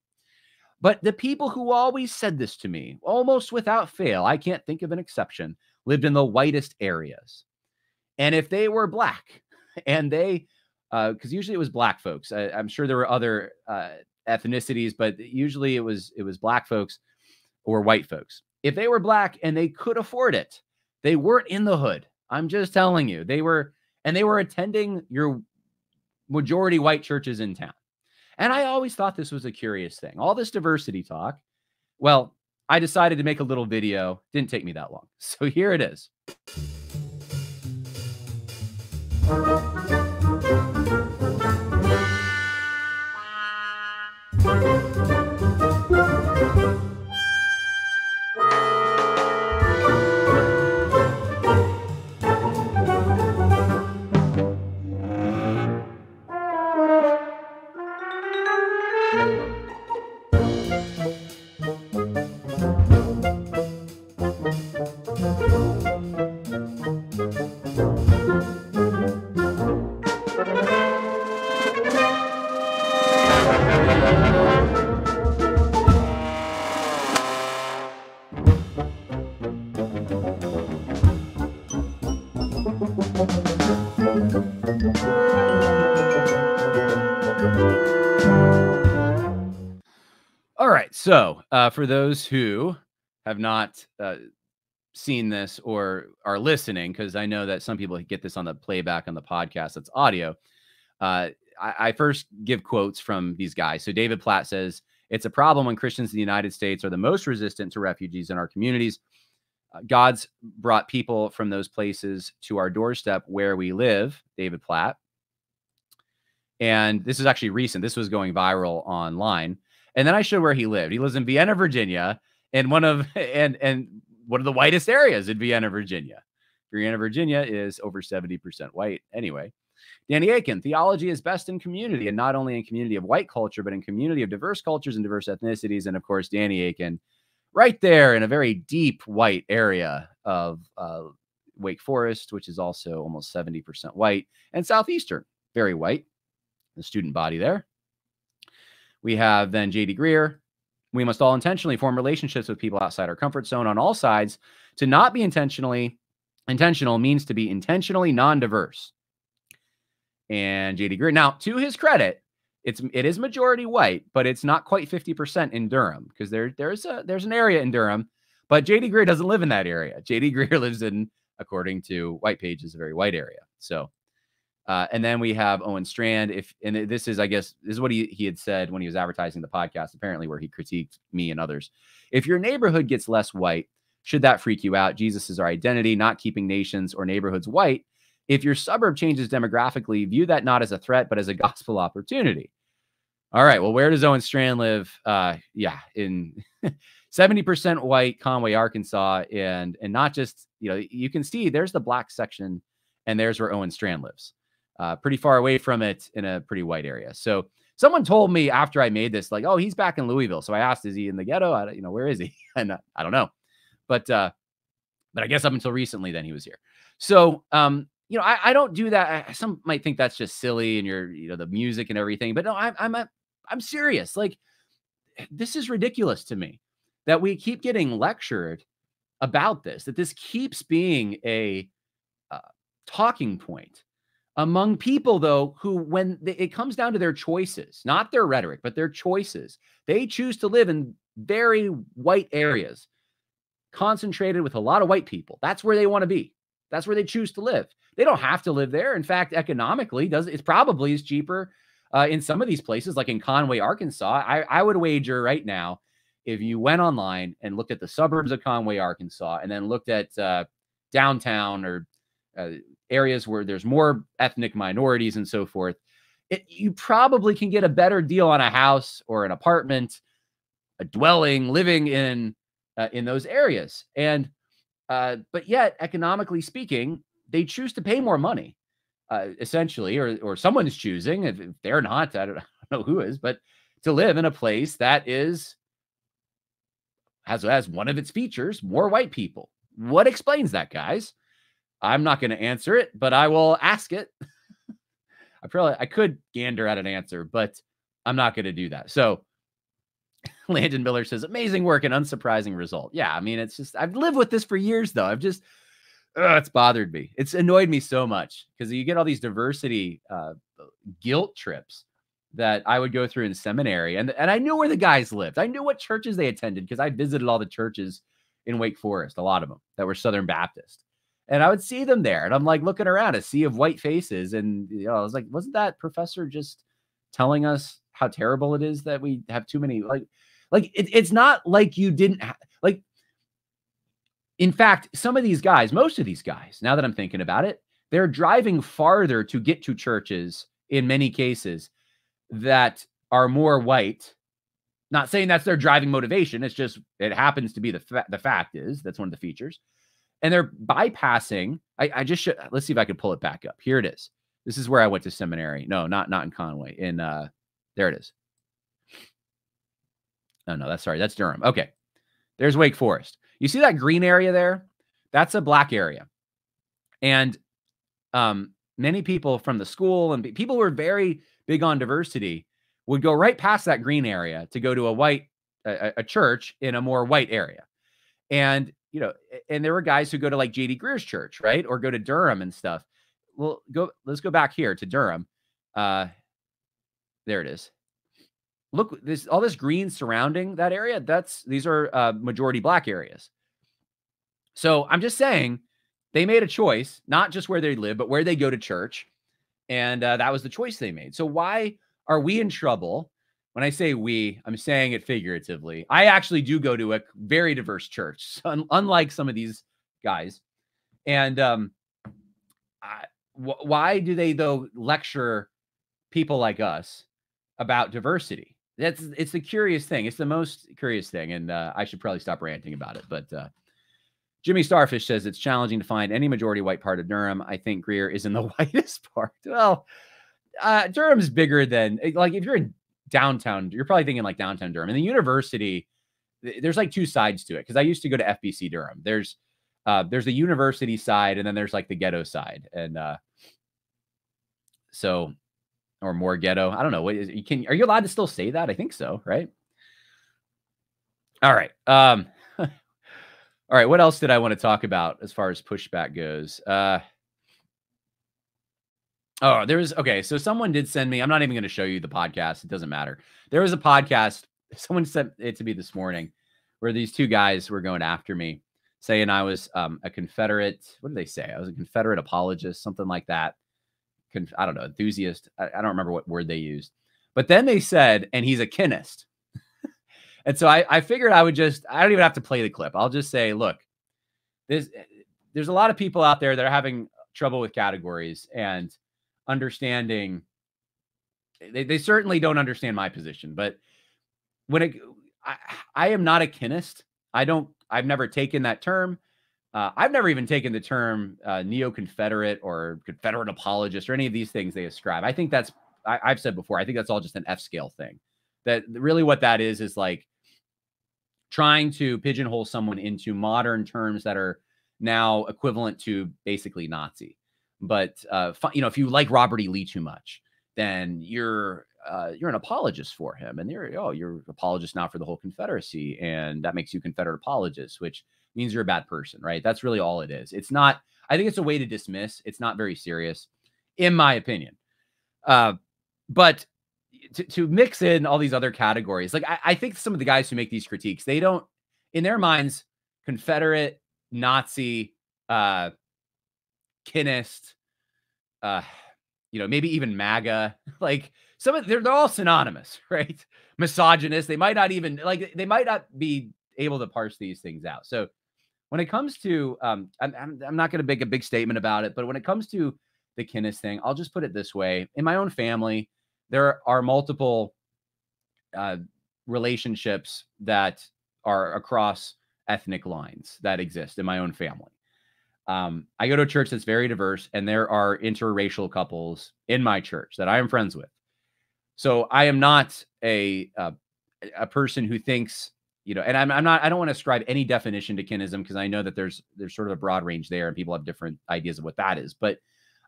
But the people who always said this to me, almost without fail, I can't think of an exception, lived in the whitest areas. And if they were black, and they, because usually it was black folks. I'm sure there were other ethnicities, but usually it was black folks or white folks. If they were black and they could afford it, they weren't in the hood. I'm just telling you, they were attending your majority white churches in town. And I always thought this was a curious thing. All this diversity talk. Well, I decided to make a little video. Didn't take me that long. So here it is. All right. So for those who have not seen this or are listening, because I know that some people get this on the playback on the podcast that's audio, I first give quotes from these guys. So David Platt says, it's a problem when Christians in the United States are the most resistant to refugees in our communities. God's brought people from those places to our doorstep where we live, David Platt. And this is actually recent. This was going viral online. And then I showed where he lived. He lives in Vienna, Virginia, and one of the whitest areas in Vienna, Virginia. Vienna, Virginia is over 70% white. Anyway, Danny Aiken, theology is best in community, and not only in community of white culture, but in community of diverse cultures and diverse ethnicities. And of course, Danny Aiken, right there in a very deep white area of Wake Forest, which is also almost 70% white, and Southeastern, very white, the student body there. We have then J.D. Greer. We must all intentionally form relationships with people outside our comfort zone on all sides. To not be intentional means to be intentionally non-diverse. And J.D. Greer. Now, to his credit, it is majority white, but it's not quite 50% in Durham, because there's an area in Durham, but J.D. Greer doesn't live in that area. J.D. Greer lives in, according to White Pages, a very white area. So, and then we have Owen Strand. This is what he had said when he was advertising the podcast, apparently, where he critiqued me and others. If your neighborhood gets less white, should that freak you out? Jesus is our identity, not keeping nations or neighborhoods white. If your suburb changes demographically, view that not as a threat, but as a gospel opportunity. All right. Well, where does Owen Strand live? In 70% white, Conway, Arkansas, and not just, you can see there's the black section, and there's where Owen Strand lives. Pretty far away from it in a pretty white area. So someone told me after I made this, like, oh, he's back in Louisville. So I asked, is he in the ghetto? Where is he? And I don't know. But I guess up until recently, then he was here. So, I don't do that. Some might think that's just silly and the music and everything, but no, I'm serious. Like, this is ridiculous to me that we keep getting lectured about this, that this keeps being a talking point among people, though, who, when it comes down to their choices, not their rhetoric, but their choices, they choose to live in very white areas, concentrated with a lot of white people. That's where they want to be. That's where they choose to live. They don't have to live there. In fact, economically, it's probably is cheaper in some of these places, like in Conway, Arkansas. I would wager right now, if you went online and looked at the suburbs of Conway, Arkansas, and then looked at downtown or areas where there's more ethnic minorities and so forth, you probably can get a better deal on a house or an apartment, a dwelling, living in those areas. And but yet, economically speaking, they choose to pay more money, essentially, or someone's choosing, if they're not, I don't know who is, but to live in a place that has one of its features, more white people. What explains that, guys? I'm not going to answer it, but I will ask it. I could gander at an answer, but I'm not going to do that. So Landon Miller says, amazing work and unsurprising result. Yeah, I mean, it's just, I've lived with this for years, though. It's bothered me. It's annoyed me so much, because you get all these diversity guilt trips that I would go through in seminary. And I knew where the guys lived. I knew what churches they attended, because I visited all the churches in Wake Forest, a lot of them that were Southern Baptist. And I would see them there, and I'm like looking around, a sea of white faces. And, I was like, wasn't that professor just telling us how terrible it is that we have too many, it's not like you didn't in fact, some of these guys, most of these guys, now that I'm thinking about it, they're driving farther to get to churches in many cases that are more white. Not saying that's their driving motivation. It's just, it happens to be the fact is that's one of the features. And they're bypassing. Let's see if I can pull it back up. Here it is. This is where I went to seminary. No, not in Conway. There it is. Oh, no, that's Durham. Okay. There's Wake Forest. You see that green area there? That's a black area. And many people from the school and people who are very big on diversity would go right past that green area to go to a church in a more white area. And, and there were guys who go to like J.D. Greer's church, right? Or go to Durham and stuff. Well, let's go back here to Durham. There it is. look, all this green surrounding that area, these are majority Black areas. So I'm just saying they made a choice, not just where they live, but where they go to church. And that was the choice they made. So why are we in trouble? When I say we, I'm saying it figuratively. I actually do go to a very diverse church, unlike some of these guys. And why do they, though, lecture people like us about diversity? It's the curious thing. It's the most curious thing. And I should probably stop ranting about it. But Jimmy Starfish says it's challenging to find any majority white part of Durham. I think Greer is in the whitest part. Well, Durham's bigger than, like, if you're in downtown, you're probably thinking like downtown Durham. And the university, there's like two sides to it. Because I used to go to FBC Durham. There's the university side, and then there's like the ghetto side. And so, or more ghetto. I don't know. Are you allowed to still say that? I think so, right? All right. All right. What else did I want to talk about as far as pushback goes? Oh, okay. So someone did send me, I'm not even going to show you the podcast. It doesn't matter. There was a podcast. Someone sent it to me this morning where these two guys were going after me saying I was a Confederate. What did they say? I was a Confederate apologist, something like that. I don't know, enthusiast. I don't remember what word they used. But then they said, and he's a Kinist. And so I figured I don't even have to play the clip. I'll just say, look, there's a lot of people out there that are having trouble with categories and understanding. They certainly don't understand my position. But I am not a Kinist. I've never taken that term. I've never even taken the term neo-Confederate or Confederate apologist or any of these things they ascribe. I think I've said before, I think that's all just an F-scale thing. That really what that is like trying to pigeonhole someone into modern terms that are now equivalent to basically Nazi. But, if you like Robert E. Lee too much, then you're an apologist for him. And you're apologist now for the whole Confederacy. And that makes you Confederate apologist, which means you're a bad person, right? That's really all it is. It's not, I think it's a way to dismiss. It's not very serious, in my opinion. But to mix in all these other categories, like I think some of the guys who make these critiques, they don't, in their minds, Confederate, Nazi, Kinist, maybe even MAGA, like they're all synonymous, right? Misogynist. They might not be able to parse these things out. So when it comes to, I'm not going to make a big statement about it, but when it comes to the Kinist thing, I'll just put it this way. In my own family, there are multiple relationships that are across ethnic lines that exist in my own family. I go to a church that's very diverse, and there are interracial couples in my church that I am friends with. So I am not a person who thinks, and I don't want to ascribe any definition to Kinism because I know that there's sort of a broad range there and people have different ideas of what that is. But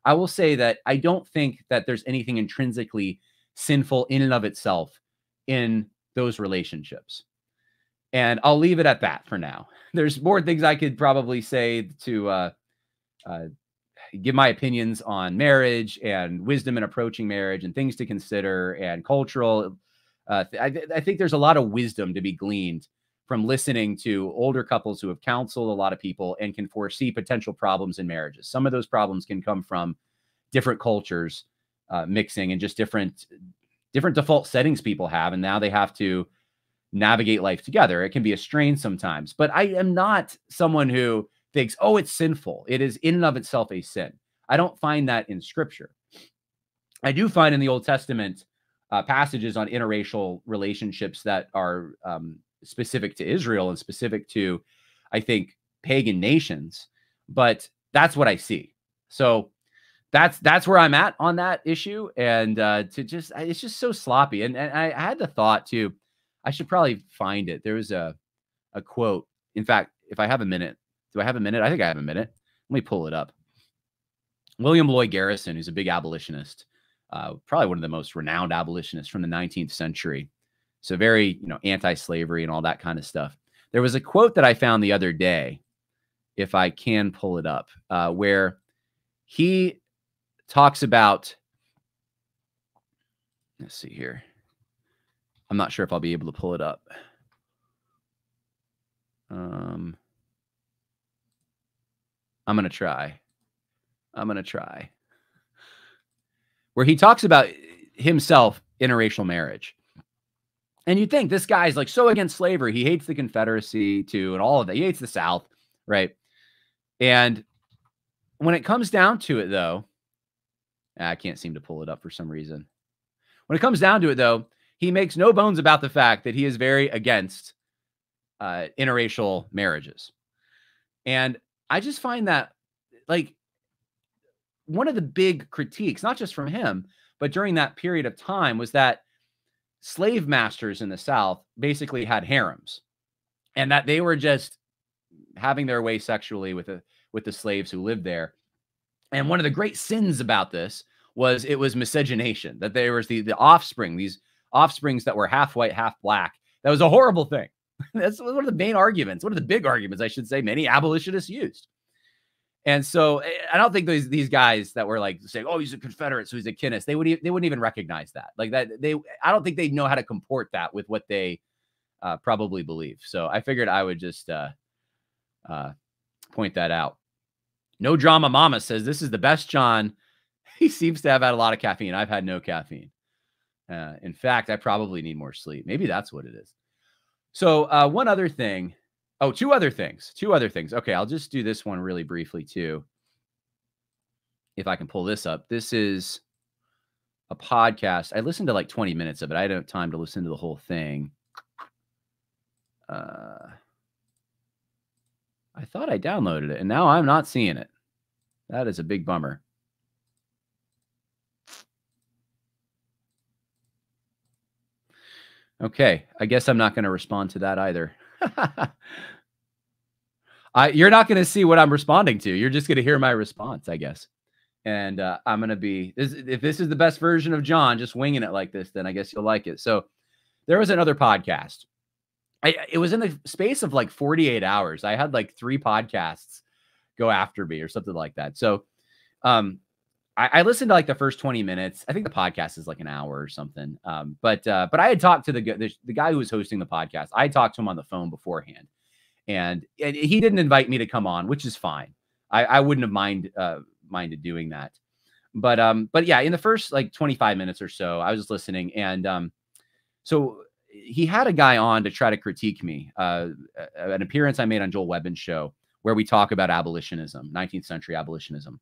I will say that I don't think that there's anything intrinsically sinful in and of itself in those relationships. And I'll leave it at that for now. There's more things I could probably say to give my opinions on marriage and wisdom in approaching marriage and things to consider and cultural. I think there's a lot of wisdom to be gleaned from listening to older couples who have counseled a lot of people and can foresee potential problems in marriages. Some of those problems can come from different cultures mixing and just different default settings people have. And now they have to navigate life together. It can be a strain sometimes, but I am not someone who thinks, oh, it's sinful. It is in and of itself a sin. I don't find that in scripture. I do find in the Old Testament passages on interracial relationships that are specific to Israel and specific to, I think, pagan nations, but that's what I see. So that's where I'm at on that issue. And it's just so sloppy. And I had the thought too, I should probably find it. There was a quote. In fact, if I have a minute, do I have a minute? I think I have a minute. Let me pull it up. William Lloyd Garrison, who's a big abolitionist, probably one of the most renowned abolitionists from the 19th century. So very, anti-slavery and all that kind of stuff. There was a quote that I found the other day, if I can pull it up, where he talks about, let's see here. I'm not sure if I'll be able to pull it up. I'm going to try. Where he talks about himself, interracial marriage. And you think this guy's like so against slavery. He hates the Confederacy too, and all of that. He hates the South, right? And when it comes down to it, though, I can't seem to pull it up for some reason. When it comes down to it, though, he makes no bones about the fact that he is very against interracial marriages. And I just find that, like, one of the big critiques, not just from him, but during that period of time, was that slave masters in the South basically had harems, and that they were just having their way sexually with the slaves who lived there. And one of the great sins about this was it was miscegenation, that there was the offspring, these offsprings that were half white, half black. That was a horrible thing. That's one of the main arguments, one of the big arguments, I should say, many abolitionists used. And so I don't think these guys that were like saying, oh, he's a Confederate, so he's a Kinist, they wouldn't even recognize that. Like that, I don't think they know how to comport that with what they probably believe. So I figured I would just point that out. No Drama Mama says, this is the best John. He seems to have had a lot of caffeine. I've had no caffeine. In fact, I probably need more sleep. Maybe that's what it is. So one other thing. Oh, two other things. Okay, I'll just do this one really briefly too. If I can pull this up. This is a podcast. I listened to like 20 minutes of it. I didn't have time to listen to the whole thing. I thought I downloaded it, and now I'm not seeing it. That is a big bummer. Okay, I guess I'm not going to respond to that either. You're not going to see what I'm responding to. You're just going to hear my response, I guess. And I'm going to be, if this is the best version of John, just winging it like this, then I guess you'll like it. So there was another podcast. It was in the space of like 48 hours. I had like 3 podcasts go after me or something like that. So I listened to like the first 20 minutes. I think the podcast is like an hour or something. But I had talked to the guy who was hosting the podcast. I talked to him on the phone beforehand, and he didn't invite me to come on, which is fine. I wouldn't have minded doing that. But yeah, in the first like 25 minutes or so, I was just listening, and so he had a guy on to try to critique me, an appearance I made on Joel Webbin's show where we talk about abolitionism, 19th century abolitionism.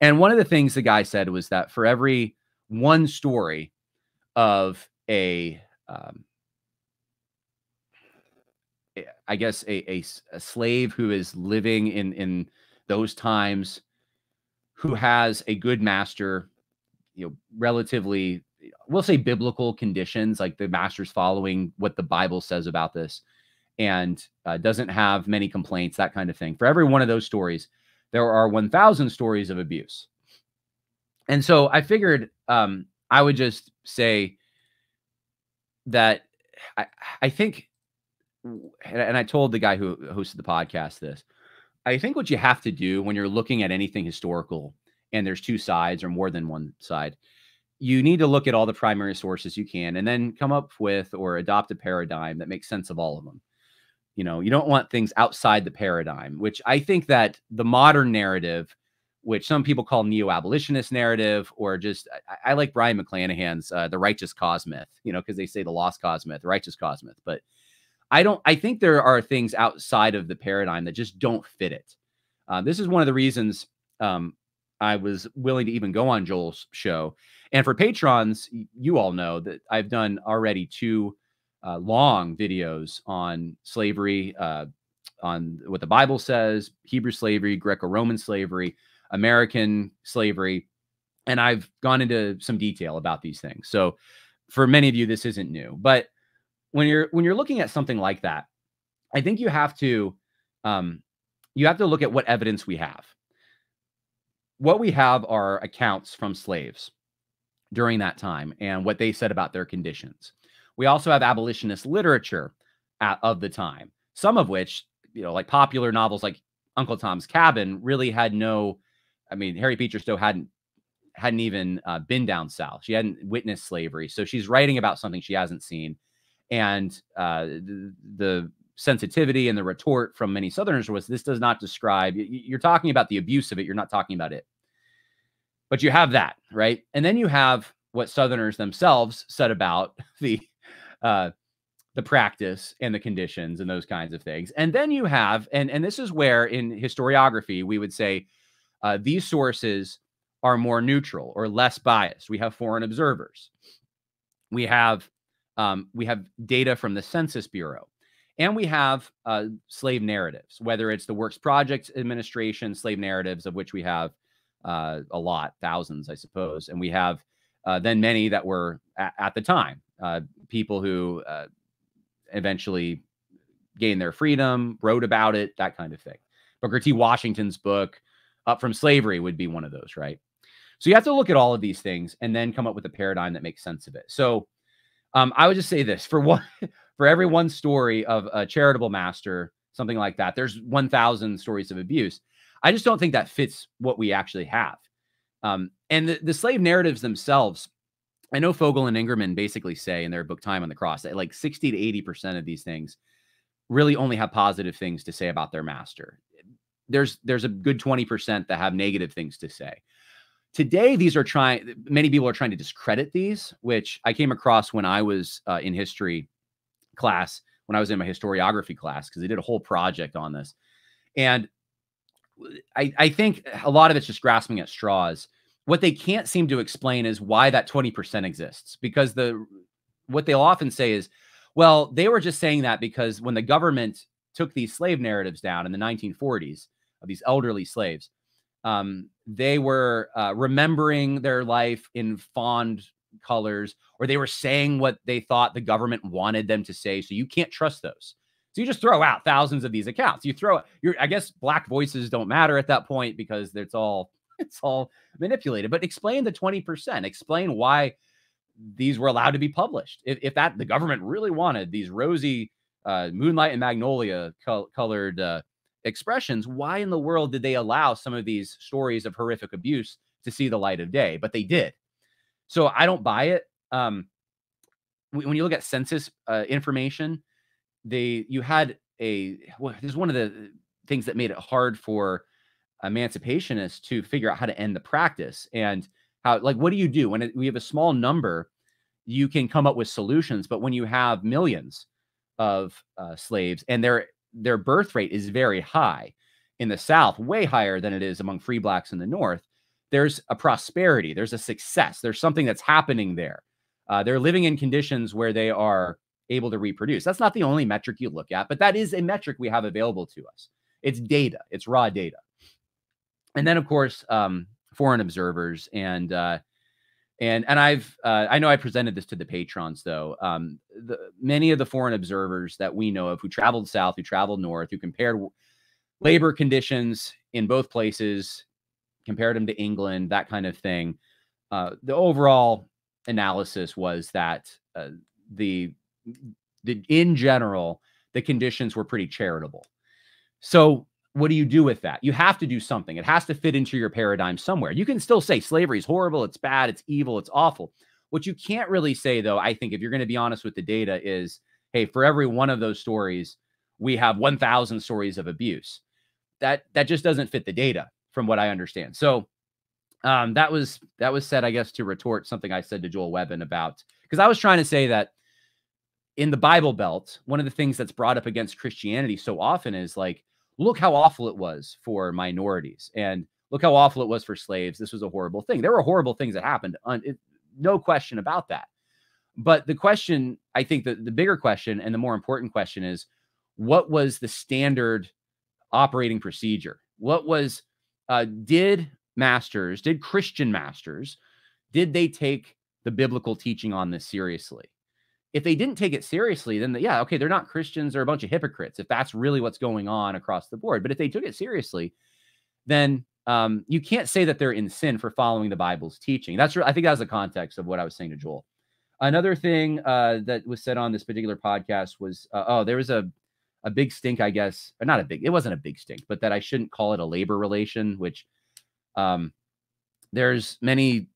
And one of the things the guy said was that for every one story of I guess a slave who is living in those times, who has a good master, relatively, we'll say biblical conditions, like the master's following what the Bible says about this, and doesn't have many complaints, that kind of thing. For every one of those stories, there are 1,000 stories of abuse. And so I figured I would just say that I think, and I told the guy who hosted the podcast this, I think what you have to do when you're looking at anything historical and there's 2 sides or more than one side, you need to look at all the primary sources you can and then come up with or adopt a paradigm that makes sense of all of them. You don't want things outside the paradigm, which I think that the modern narrative, which some people call neo-abolitionist narrative, or just, I like Brian McClanahan's The Righteous Cause Myth, because they say the lost cause myth, the righteous cause myth. But I think there are things outside of the paradigm that just don't fit it. This is one of the reasons I was willing to even go on Joel's show. And for patrons, you all know that I've done already 2 long videos on slavery, on what the Bible says, Hebrew slavery, Greco-Roman slavery, American slavery. And I've gone into some detail about these things. So for many of you, this isn't new. But when you're looking at something like that, I think you have to look at what evidence we have. What we have are accounts from slaves during that time and what they said about their conditions. We also have abolitionist literature of the time, some of which, like popular novels like Uncle Tom's Cabin really had no, Harry Beecher Stowe hadn't hadn't even been down south. She hadn't witnessed slavery. So she's writing about something she hasn't seen. And the sensitivity and the retort from many Southerners was, this does not describe, you're talking about the abuse of it. You're not talking about it. But you have that, right? And then you have what Southerners themselves said about the practice and the conditions and those kinds of things. And then you have, and this is where in historiography, we would say these sources are more neutral or less biased. We have foreign observers. We have data from the Census Bureau, and we have slave narratives, whether it's the Works Project Administration slave narratives, of which we have a lot, thousands, I suppose. And we have then many that were at the time, people who eventually gained their freedom, wrote about it, that kind of thing. Booker T. Washington's book, Up from Slavery, would be one of those, right? So you have to look at all of these things and then come up with a paradigm that makes sense of it. So I would just say this, for every one story of a charitable master, something like that, there's 1,000 stories of abuse. I just don't think that fits what we actually have. And the slave narratives themselves, I know Fogel and Ingerman basically say in their book, Time on the Cross, that like 60 to 80% of these things really only have positive things to say about their master. There's a good 20% that have negative things to say. Today, many people are trying to discredit these, which I came across when I was in history class, when I was in my historiography class, because they did a whole project on this. And I think a lot of it's just grasping at straws. What they can't seem to explain is why that 20% exists, because what they'll often say is, well, they were just saying that because when the government took these slave narratives down in the 1940s of these elderly slaves, they were remembering their life in fond colors, or they were saying what they thought the government wanted them to say. So you can't trust those. So you just throw out thousands of these accounts. I guess black voices don't matter at that point because it's all manipulated. But explain the 20%. Explain why these were allowed to be published. If that the government really wanted these rosy moonlight and magnolia colored expressions, why in the world did they allow some of these stories of horrific abuse to see the light of day? But they did. So I don't buy it. When you look at census information, this is one of the things that made it hard for emancipationists to figure out how to end the practice. And how, like, what do you do when we have a small number? You can come up with solutions, but when you have millions of slaves and their birth rate is very high in the South, way higher than it is among free blacks in the North, there's a prosperity, there's a success, there's something that's happening there. They're living in conditions where they are able to reproduce. That's not the only metric you look at, but that is a metric we have available to us. It's data, it's raw data. And then, of course, foreign observers and I know I presented this to the patrons, though. Many of the foreign observers that we know of who traveled south, who traveled north, who compared labor conditions in both places, compared them to England, that kind of thing. The overall analysis was that in general, the conditions were pretty charitable. So what do you do with that? You have to do something. It has to fit into your paradigm somewhere. You can still say slavery is horrible, it's bad, it's evil, it's awful. What you can't really say, though, I think, if you're going to be honest with the data, is, hey, for every one of those stories, we have 1,000 stories of abuse. That just doesn't fit the data, from what I understand. So that was said, I guess, to retort something I said to Joel Webbin about, because I was trying to say that in the Bible Belt, one of the things that's brought up against Christianity so often is like, look how awful it was for minorities, and look how awful it was for slaves. This was a horrible thing. There were horrible things that happened. No question about that. But the question, I think the bigger question and the more important question is, what was the standard operating procedure? What was, did Christian masters, did they take the biblical teaching on this seriously? If they didn't take it seriously, then okay, they're not Christians, they're a bunch of hypocrites, if that's really what's going on across the board. But if they took it seriously, then you can't say that they're in sin for following the Bible's teaching. I think that was the context of what I was saying to Joel. Another thing that was said on this particular podcast was, there was a big stink, I guess, or it wasn't a big stink, but that I shouldn't call it a labor relation, which there's many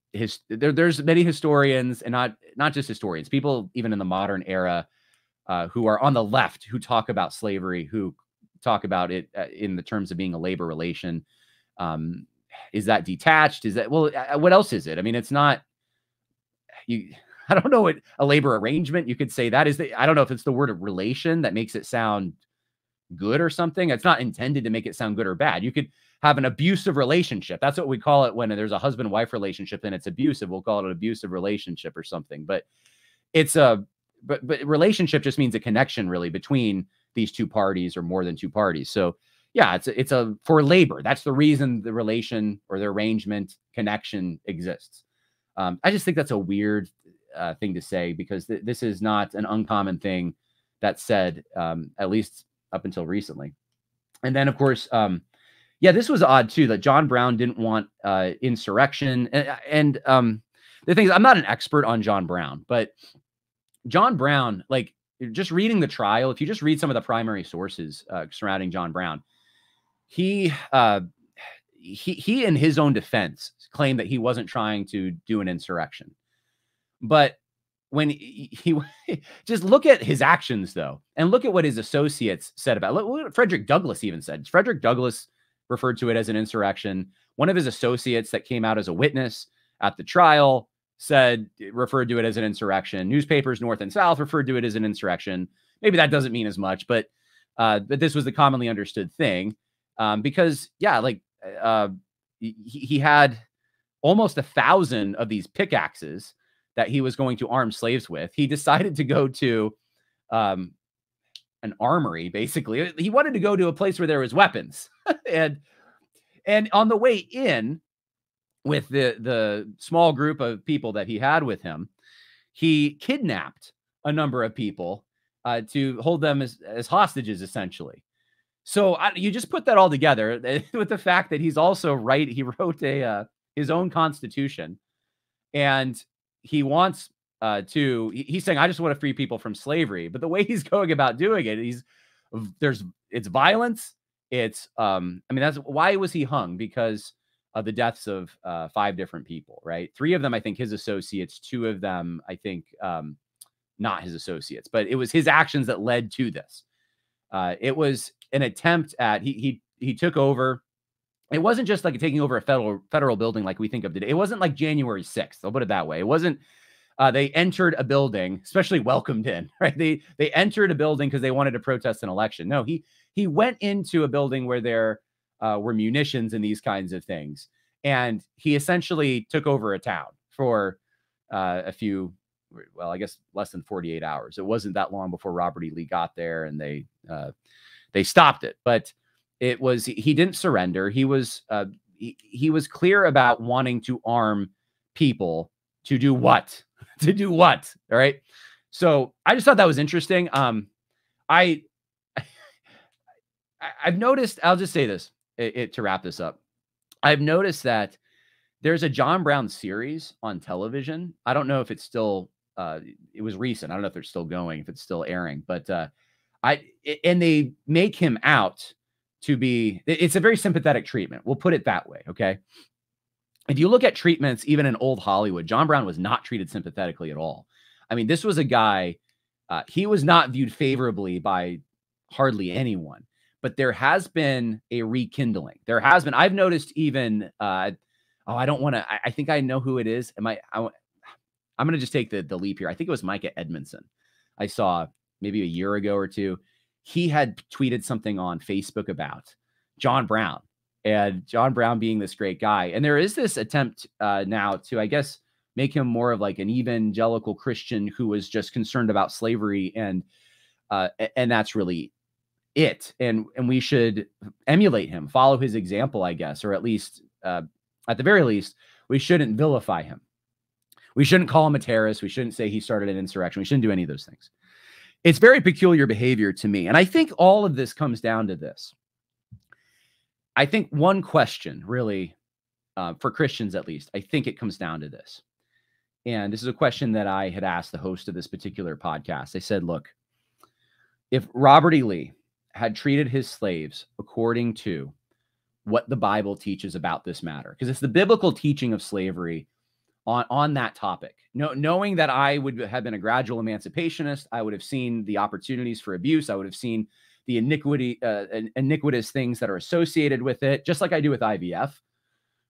there's many historians, and not just historians, people even in the modern era who are on the left, who talk about slavery, who talk about it in the terms of being a labor relation. Is that detached? Is that, well, what else is it? I mean, it's not, I don't know what a labor arrangement, you could say that is I don't know if it's the word of relation that makes it sound good or something. It's not intended to make it sound good or bad. You could have an abusive relationship. That's what we call it when there's a husband-wife relationship and it's abusive. We'll call it an abusive relationship or something. But it's but relationship just means a connection really between these two parties or more than two parties. So yeah, it's a for labor. That's the reason the relation or the arrangement connection exists. I just think that's a weird thing to say, because this is not an uncommon thing that's said, at least up until recently. And then, of course, yeah, this was odd too, that John Brown didn't want insurrection. And the thing is, I'm not an expert on John Brown, but John Brown, like, just reading the trial, if you just read some of the primary sources surrounding John Brown, he in his own defense claimed that he wasn't trying to do an insurrection. But when he just look at his actions, though, and look at what his associates said about it. Look what Frederick Douglass even said. Frederick Douglass referred to it as an insurrection. One of his associates that came out as a witness at the trial referred to it as an insurrection. Newspapers north and south referred to it as an insurrection. Maybe that doesn't mean as much, but this was the commonly understood thing, because yeah, like he had almost 1,000 of these pickaxes that he was going to arm slaves with. He decided to go to an armory, basically. He wanted to go to a place where there was weapons. and on the way in, with the small group of people that he had with him, he kidnapped a number of people to hold them as hostages, essentially. So you just put that all together with the fact that he's also he wrote his own constitution, and he wants he's saying, I just want to free people from slavery. But the way he's going about doing it, it's violence. It's, I mean, that's why was he hung? Because of the deaths of 5 different people, right? 3 of them, I think, his associates, 2 of them, I think, not his associates, but it was his actions that led to this. It was an attempt at, he took over. It wasn't just like taking over a federal building like we think of today. It wasn't like January 6th. I'll put it that way. It wasn't, they entered a building, especially welcomed in, right? They entered a building because they wanted to protest an election. No, he went into a building where there were munitions and these kinds of things. And he essentially took over a town for a few, well, I guess less than 48 hours. It wasn't that long before Robert E. Lee got there and they stopped it. But it was, he didn't surrender. He was clear about wanting to arm people to do what? To do what? All right. So I just thought that was interesting. I've noticed, I'll just say this to wrap this up. I've noticed that there's a John Brown series on television. I don't know if it's still, it was recent. I don't know if they're still going, if it's still airing, but and they make him out to be, it's a very sympathetic treatment. We'll put it that way. Okay. If you look at treatments, even in old Hollywood, John Brown was not treated sympathetically at all. I mean, this was a guy, he was not viewed favorably by hardly anyone, but there has been a rekindling. There has been, I've noticed even, I don't want to, I think I know who it is. I'm going to just take the leap here. I think it was Micah Edmondson. I saw maybe a year ago or 2. He had tweeted something on Facebook about John Brown, and John Brown being this great guy. And there is this attempt now to, I guess, make him more of like an evangelical Christian who was just concerned about slavery. And that's really it. And we should emulate him, follow his example, I guess, or at least, at the very least, we shouldn't vilify him. We shouldn't call him a terrorist. We shouldn't say he started an insurrection. We shouldn't do any of those things. It's very peculiar behavior to me. And I think all of this comes down to this. I think one question really, for Christians at least, I think it comes down to this. And this is a question that I had asked the host of this particular podcast. I said, look, if Robert E. Lee had treated his slaves according to what the Bible teaches about this matter, because it's the biblical teaching of slavery on that topic. Knowing that I would have been a gradual emancipationist, I would have seen the opportunities for abuse. I would have seen the iniquitous things that are associated with it, just like I do with IVF,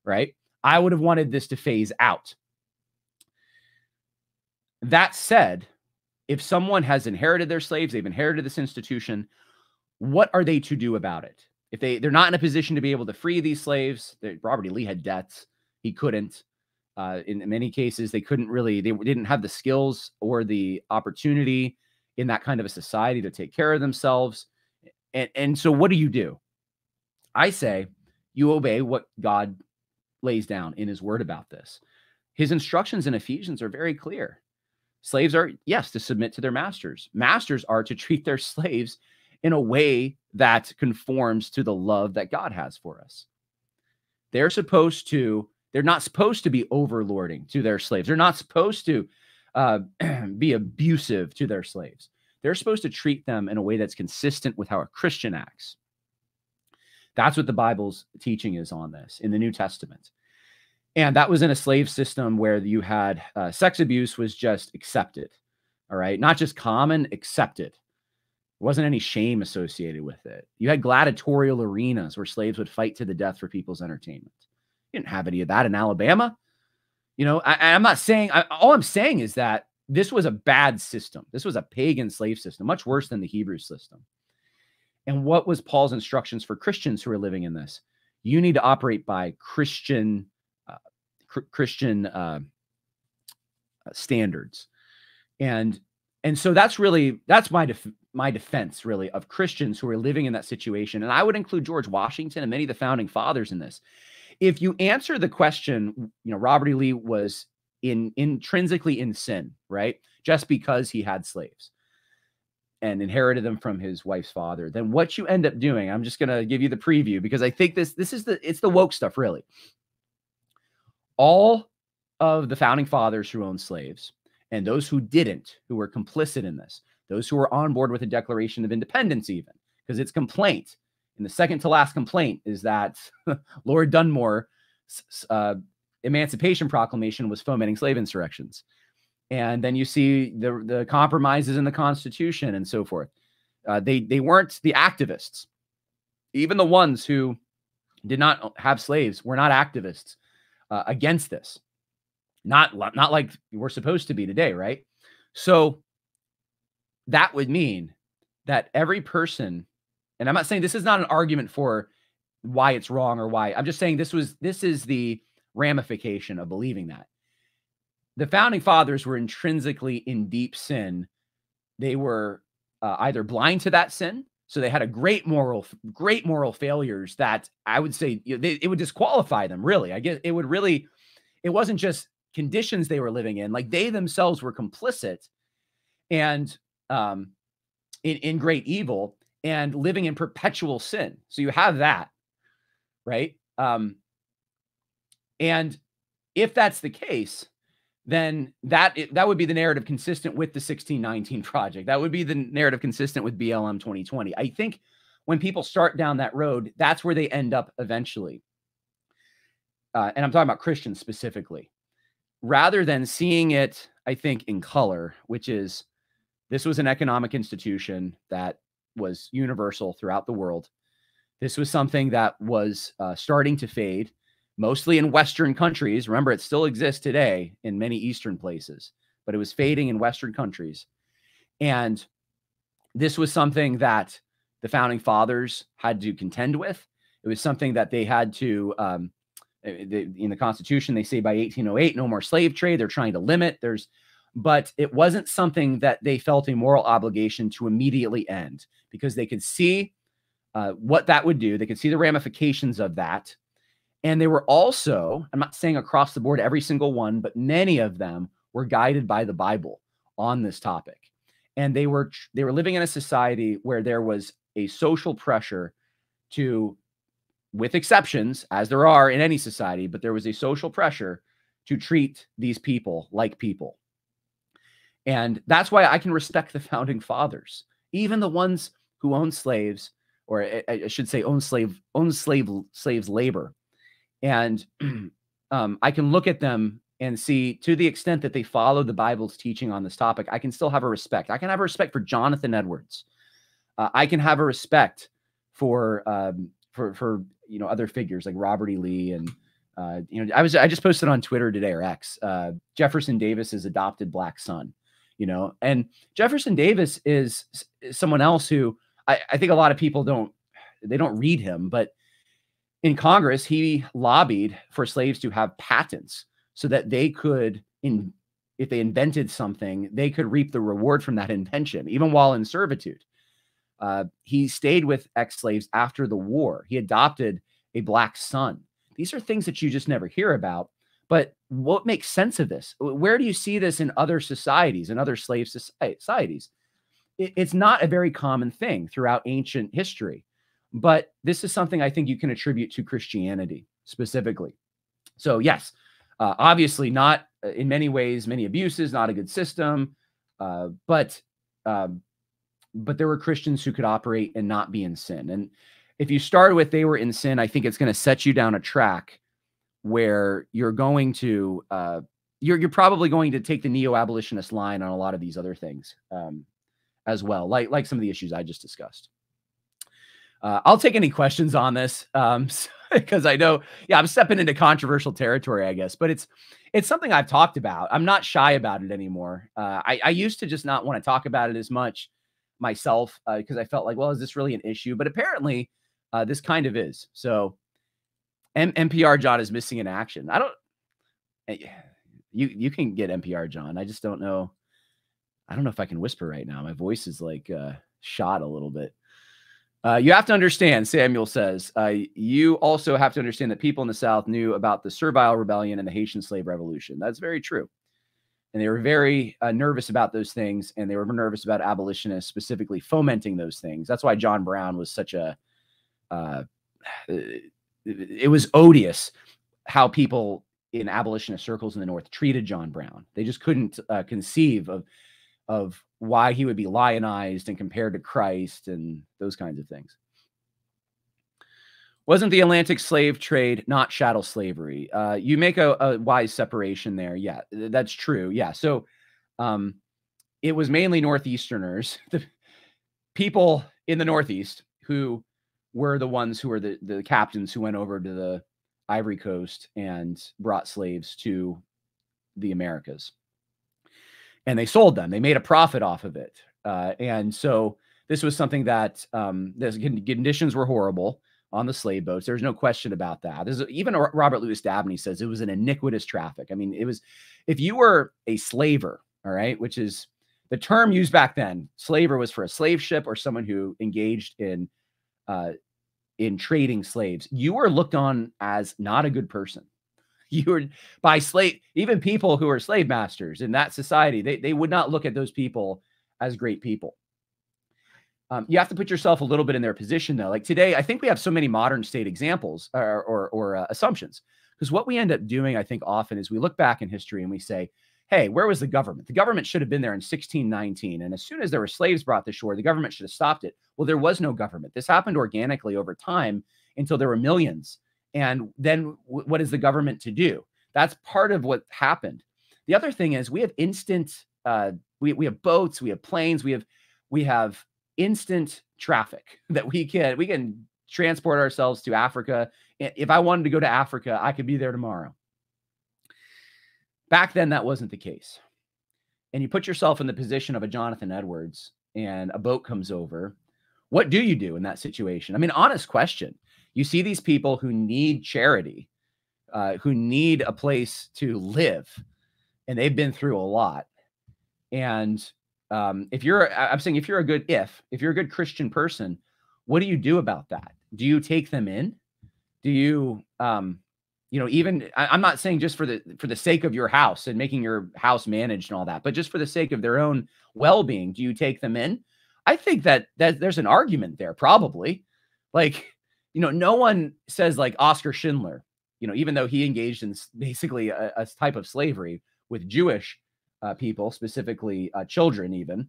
right? I would have wanted this to phase out. That said, if someone has inherited their slaves, they've inherited this institution, what are they to do about it? If they're not in a position to be able to free these slaves, Robert E. Lee had debts. He couldn't. In many cases, they didn't have the skills or the opportunity in that kind of a society to take care of themselves. And so what do? I say you obey what God lays down in his word about this. His instructions in Ephesians are very clear. Slaves are, yes, to submit to their masters. Masters are to treat their slaves in a way that conforms to the love that God has for us. They're not supposed to be overlording to their slaves. They're not supposed to be abusive to their slaves. They're supposed to treat them in a way that's consistent with how a Christian acts. That's what the Bible's teaching is on this in the New Testament. And that was in a slave system where you had sex abuse was just accepted. All right. Not just common, accepted. There wasn't any shame associated with it. You had gladiatorial arenas where slaves would fight to the death for people's entertainment. You didn't have any of that in Alabama. I'm not saying, all I'm saying is that this was a bad system. This was a pagan slave system, much worse than the Hebrew system. And what was Paul's instructions for Christians who are living in this? You need to operate by Christian standards. And so that's my defense really of Christians who are living in that situation. And I would include George Washington and many of the founding fathers in this. If you answer the question, Robert E. Lee was intrinsically in sin, right? Just because he had slaves and inherited them from his wife's father, then what you end up doing, I'm just going to give you the preview because I think it's the woke stuff, really. All of the founding fathers who owned slaves and those who didn't, who were complicit in this, those who were on board with the Declaration of Independence, even because its complaint, and the second to last complaint, is that Lord Dunmore's Emancipation Proclamation was fomenting slave insurrections. And then you see the compromises in the Constitution and so forth. They weren't the activists. Even the ones who did not have slaves were not activists against this. Not like we're supposed to be today, right? So that would mean that every person, and I'm not saying this is not an argument for why it's wrong or why, I'm just saying this is the ramification of believing that. The founding fathers were intrinsically in deep sin. They were either blind to that sin, so they had a great moral failures that I would say it would disqualify them. Really, I guess it wasn't just conditions they were living in; like they themselves were complicit and in great evil and living in perpetual sin. So you have that, right? And if that's the case, then that would be the narrative consistent with the 1619 Project. That would be the narrative consistent with BLM 2020. I think when people start down that road, that's where they end up eventually. And I'm talking about Christians specifically. Rather than seeing it, I think, in color, which is this was an economic institution that was universal throughout the world. This was something that was starting to fade, mostly in Western countries. Remember, it still exists today in many Eastern places, but it was fading in Western countries. And this was something that the founding fathers had to contend with. It was something that they had to, in the Constitution, they say by 1808, no more slave trade. They're trying to limit. But it wasn't something that they felt a moral obligation to immediately end because they could see what that would do. They could see the ramifications of that. And they were also, I'm not saying across the board, every single one, but many of them were guided by the Bible on this topic. And they were living in a society where there was a social pressure to, with exceptions, as there are in any society, but there was a social pressure to treat these people like people. And that's why I can respect the founding fathers, even the ones who owned slaves, or I should say own slaves labor. And I can look at them and see, to the extent that they follow the Bible's teaching on this topic, I can still have a respect. I can have a respect for Jonathan Edwards. I can have a respect for other figures like Robert E. Lee. And I just posted on Twitter today, or X, Jefferson Davis's adopted black son. And Jefferson Davis is someone else who I think a lot of people don't read him, but in Congress, he lobbied for slaves to have patents so that they could, if they invented something, they could reap the reward from that invention, even while in servitude. He stayed with ex-slaves after the war. He adopted a black son. These are things that you just never hear about. But what makes sense of this? Where do you see this in other societies, in other slave societies? It's not a very common thing throughout ancient history. But this is something I think you can attribute to Christianity specifically. So yes, obviously not in many ways, many abuses, not a good system. But there were Christians who could operate and not be in sin. And if you start with they were in sin, I think it's going to set you down a track where you're going to, you're probably going to take the neo-abolitionist line on a lot of these other things as well, like some of the issues I just discussed. I'll take any questions on this because I know, I'm stepping into controversial territory, I guess, but it's something I've talked about. I'm not shy about it anymore. I used to just not want to talk about it as much myself because I felt like, well, is this really an issue? But apparently this kind of is. So NPR John is missing in action. You can get NPR John. I just don't know. I don't know if I can whisper right now. My voice is like shot a little bit. You have to understand, Samuel says, you also have to understand that people in the South knew about the Servile Rebellion and the Haitian slave revolution. That's very true. And they were very nervous about those things. And they were nervous about abolitionists specifically fomenting those things. That's why John Brown was such a, it was odious how people in abolitionist circles in the North treated John Brown. They just couldn't conceive of why he would be lionized and compared to Christ and those kinds of things. Wasn't the Atlantic slave trade not chattel slavery? You make a wise separation there. Yeah, that's true. Yeah. So it was mainly Northeasterners, the people in the Northeast who were the ones who were the captains who went over to the Ivory Coast and brought slaves to the Americas. And they sold them. They made a profit off of it. And so this was something that the conditions were horrible on the slave boats. There's no question about that. Even Robert Louis Dabney says it was an iniquitous traffic. I mean, it was, if you were a slaver, all right, which is the term used back then, slaver was for a slave ship or someone who engaged in trading slaves. You were looked on as not a good person. You were by slave, even people who are slave masters in that society, they would not look at those people as great people. You have to put yourself a little bit in their position, though. Like today, I think we have so many modern state examples or assumptions, because what we end up doing, I think, often is we look back in history and we say, hey, where was the government? The government should have been there in 1619. And as soon as there were slaves brought to shore, the government should have stopped it. Well, there was no government. This happened organically over time until there were millions. And then what is the government to do? That's part of what happened. The other thing is we have instant, we have boats, we have planes, we have instant traffic that we can transport ourselves to Africa. If I wanted to go to Africa, I could be there tomorrow. Back then, that wasn't the case. And you put yourself in the position of a Jonathan Edwards and a boat comes over. What do you do in that situation? I mean, honest question. You see these people who need charity, who need a place to live, and they've been through a lot. And if you're a good Christian person, what do you do about that? Do you take them in? Do you, I'm not saying just for the sake of your house and making your house managed and all that, but just for the sake of their own well-being, do you take them in? I think that there's an argument there, probably. Like, no one says like Oscar Schindler, even though he engaged in basically a type of slavery with Jewish people, specifically children even.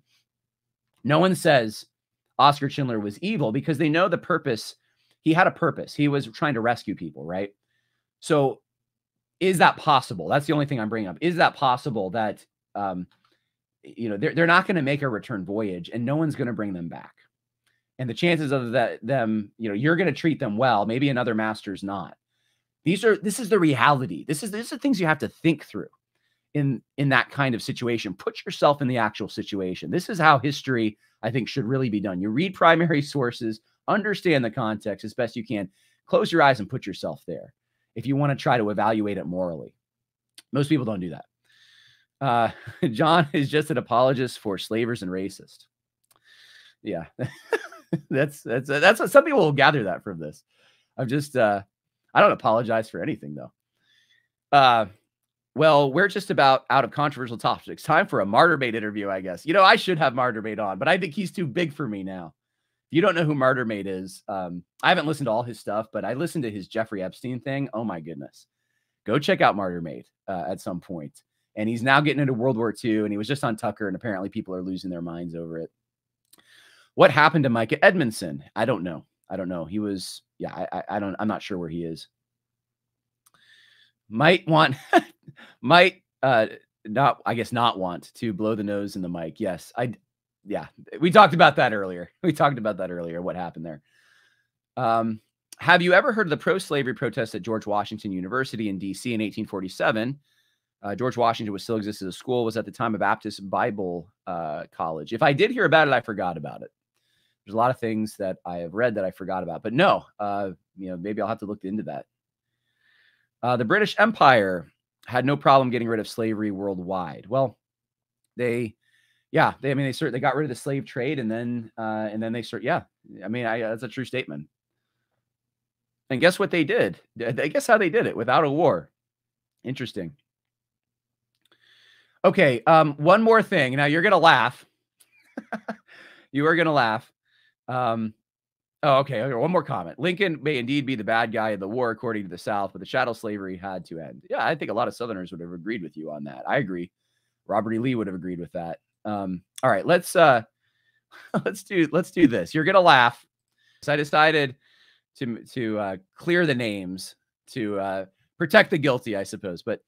No one says, Oscar Schindler was evil, because they know the purpose. He had a purpose. He was trying to rescue people, right? So is that possible? That's the only thing I'm bringing up. Is that possible that, they're not going to make a return voyage and no one's going to bring them back? And the chances of them, you're going to treat them well, maybe another master's not. This is the reality. These are things you have to think through in that kind of situation. Put yourself in the actual situation. This is how history, I think, should really be done. You read primary sources, understand the context as best you can, close your eyes and put yourself there if you want to try to evaluate it morally. Most people don't do that. John is just an apologist for slavers and racist. Yeah, that's what some people will gather that from this. I'm just, I don't apologize for anything though. Well, we're just about out of controversial topics. Time for a Martyrbait interview, I guess. I should have Martyrbait on, but I think he's too big for me now. If you don't know who Martyrbait is, I haven't listened to all his stuff, but I listened to his Jeffrey Epstein thing. Oh my goodness. Go check out Martyrbait at some point. And he's now getting into World War II, and he was just on Tucker, and apparently people are losing their minds over it. What happened to Micah Edmondson? I don't know. He was, I'm not sure where he is. Might not want to blow the nose in the mic. Yes, we talked about that earlier. What happened there? Have you ever heard of the pro-slavery protests at George Washington University in DC in 1847? George Washington was still existed as a school, was at the time a Baptist Bible college. If I did hear about it, I forgot about it. There's a lot of things that I have read that I forgot about, but no, maybe I'll have to look into that. The British Empire had no problem getting rid of slavery worldwide. Well, they got rid of the slave trade, and then they start. Yeah, that's a true statement. And guess what they did? I guess how they did it without a war. Interesting. Okay, one more thing. Now you're gonna laugh. You are gonna laugh. Okay. One more comment. Lincoln may indeed be the bad guy in the war, according to the South, but the chattel slavery had to end. Yeah, I think a lot of Southerners would have agreed with you on that. I agree. Robert E. Lee would have agreed with that. All right, let's do this. You're gonna laugh. So I decided to clear the names to protect the guilty, I suppose. But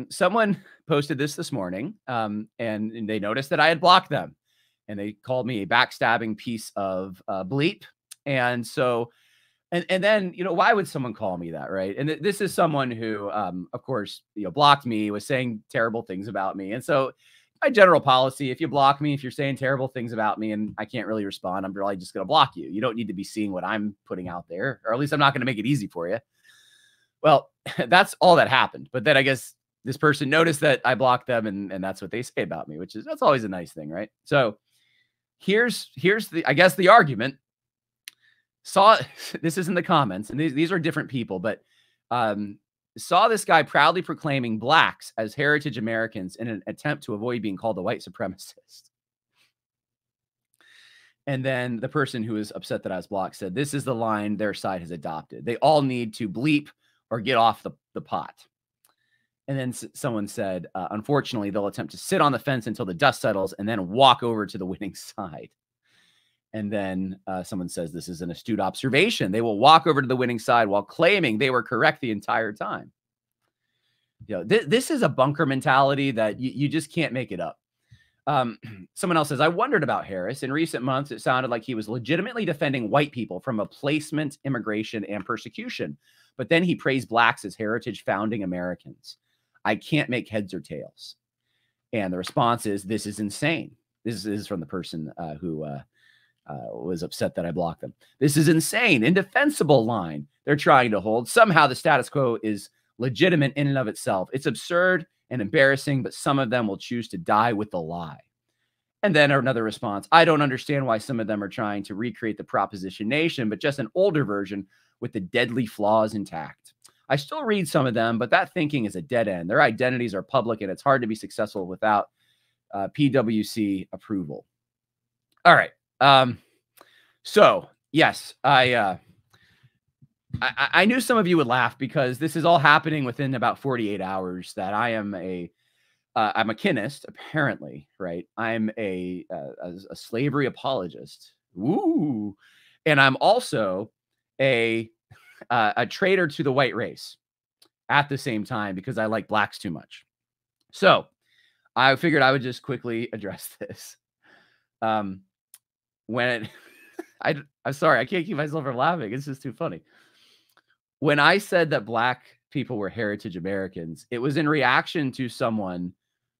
someone posted this morning, and they noticed that I had blocked them, and they called me a backstabbing piece of bleep. And so, and then, why would someone call me that, right? And this is someone who, of course, blocked me, was saying terrible things about me. And so my general policy, if you block me, if you're saying terrible things about me and I can't really respond, I'm really just going to block you. You don't need to be seeing what I'm putting out there, or at least I'm not going to make it easy for you. Well, that's all that happened. But then I guess this person noticed that I blocked them, and that's what they say about me, that's always a nice thing, right? So here's the argument. This is in the comments, and these are different people, but saw this guy proudly proclaiming blacks as heritage Americans in an attempt to avoid being called a white supremacist. And then the person who was upset that I was blocked said, this is the line their side has adopted. They all need to bleep or get off the pot. And then someone said, unfortunately, they'll attempt to sit on the fence until the dust settles and then walk over to the winning side. And then someone says, this is an astute observation. They will walk over to the winning side while claiming they were correct the entire time. This is a bunker mentality that you just can't make it up. Someone else says, I wondered about Harris. In recent months, it sounded like he was legitimately defending white people from replacement, immigration, and persecution. But then he praised blacks as heritage founding Americans. I can't make heads or tails. And the response is, this is insane. This is from the person who was upset that I blocked them. This is insane, indefensible line they're trying to hold. Somehow the status quo is legitimate in and of itself. It's absurd and embarrassing, but some of them will choose to die with the lie. And then another response, I don't understand why some of them are trying to recreate the Proposition Nation, but just an older version with the deadly flaws intact. I still read some of them, but that thinking is a dead end. Their identities are public, and it's hard to be successful without PWC approval. All right. So yes, I knew some of you would laugh because this is all happening within about 48 hours that I'm a Kinist, apparently, right? I'm a slavery apologist. Ooh. And I'm also a traitor to the white race at the same time because I like blacks too much. So I figured I would just quickly address this. When I'm sorry, I can't keep myself from laughing. It's just too funny. When I said that black people were heritage Americans, it was in reaction to someone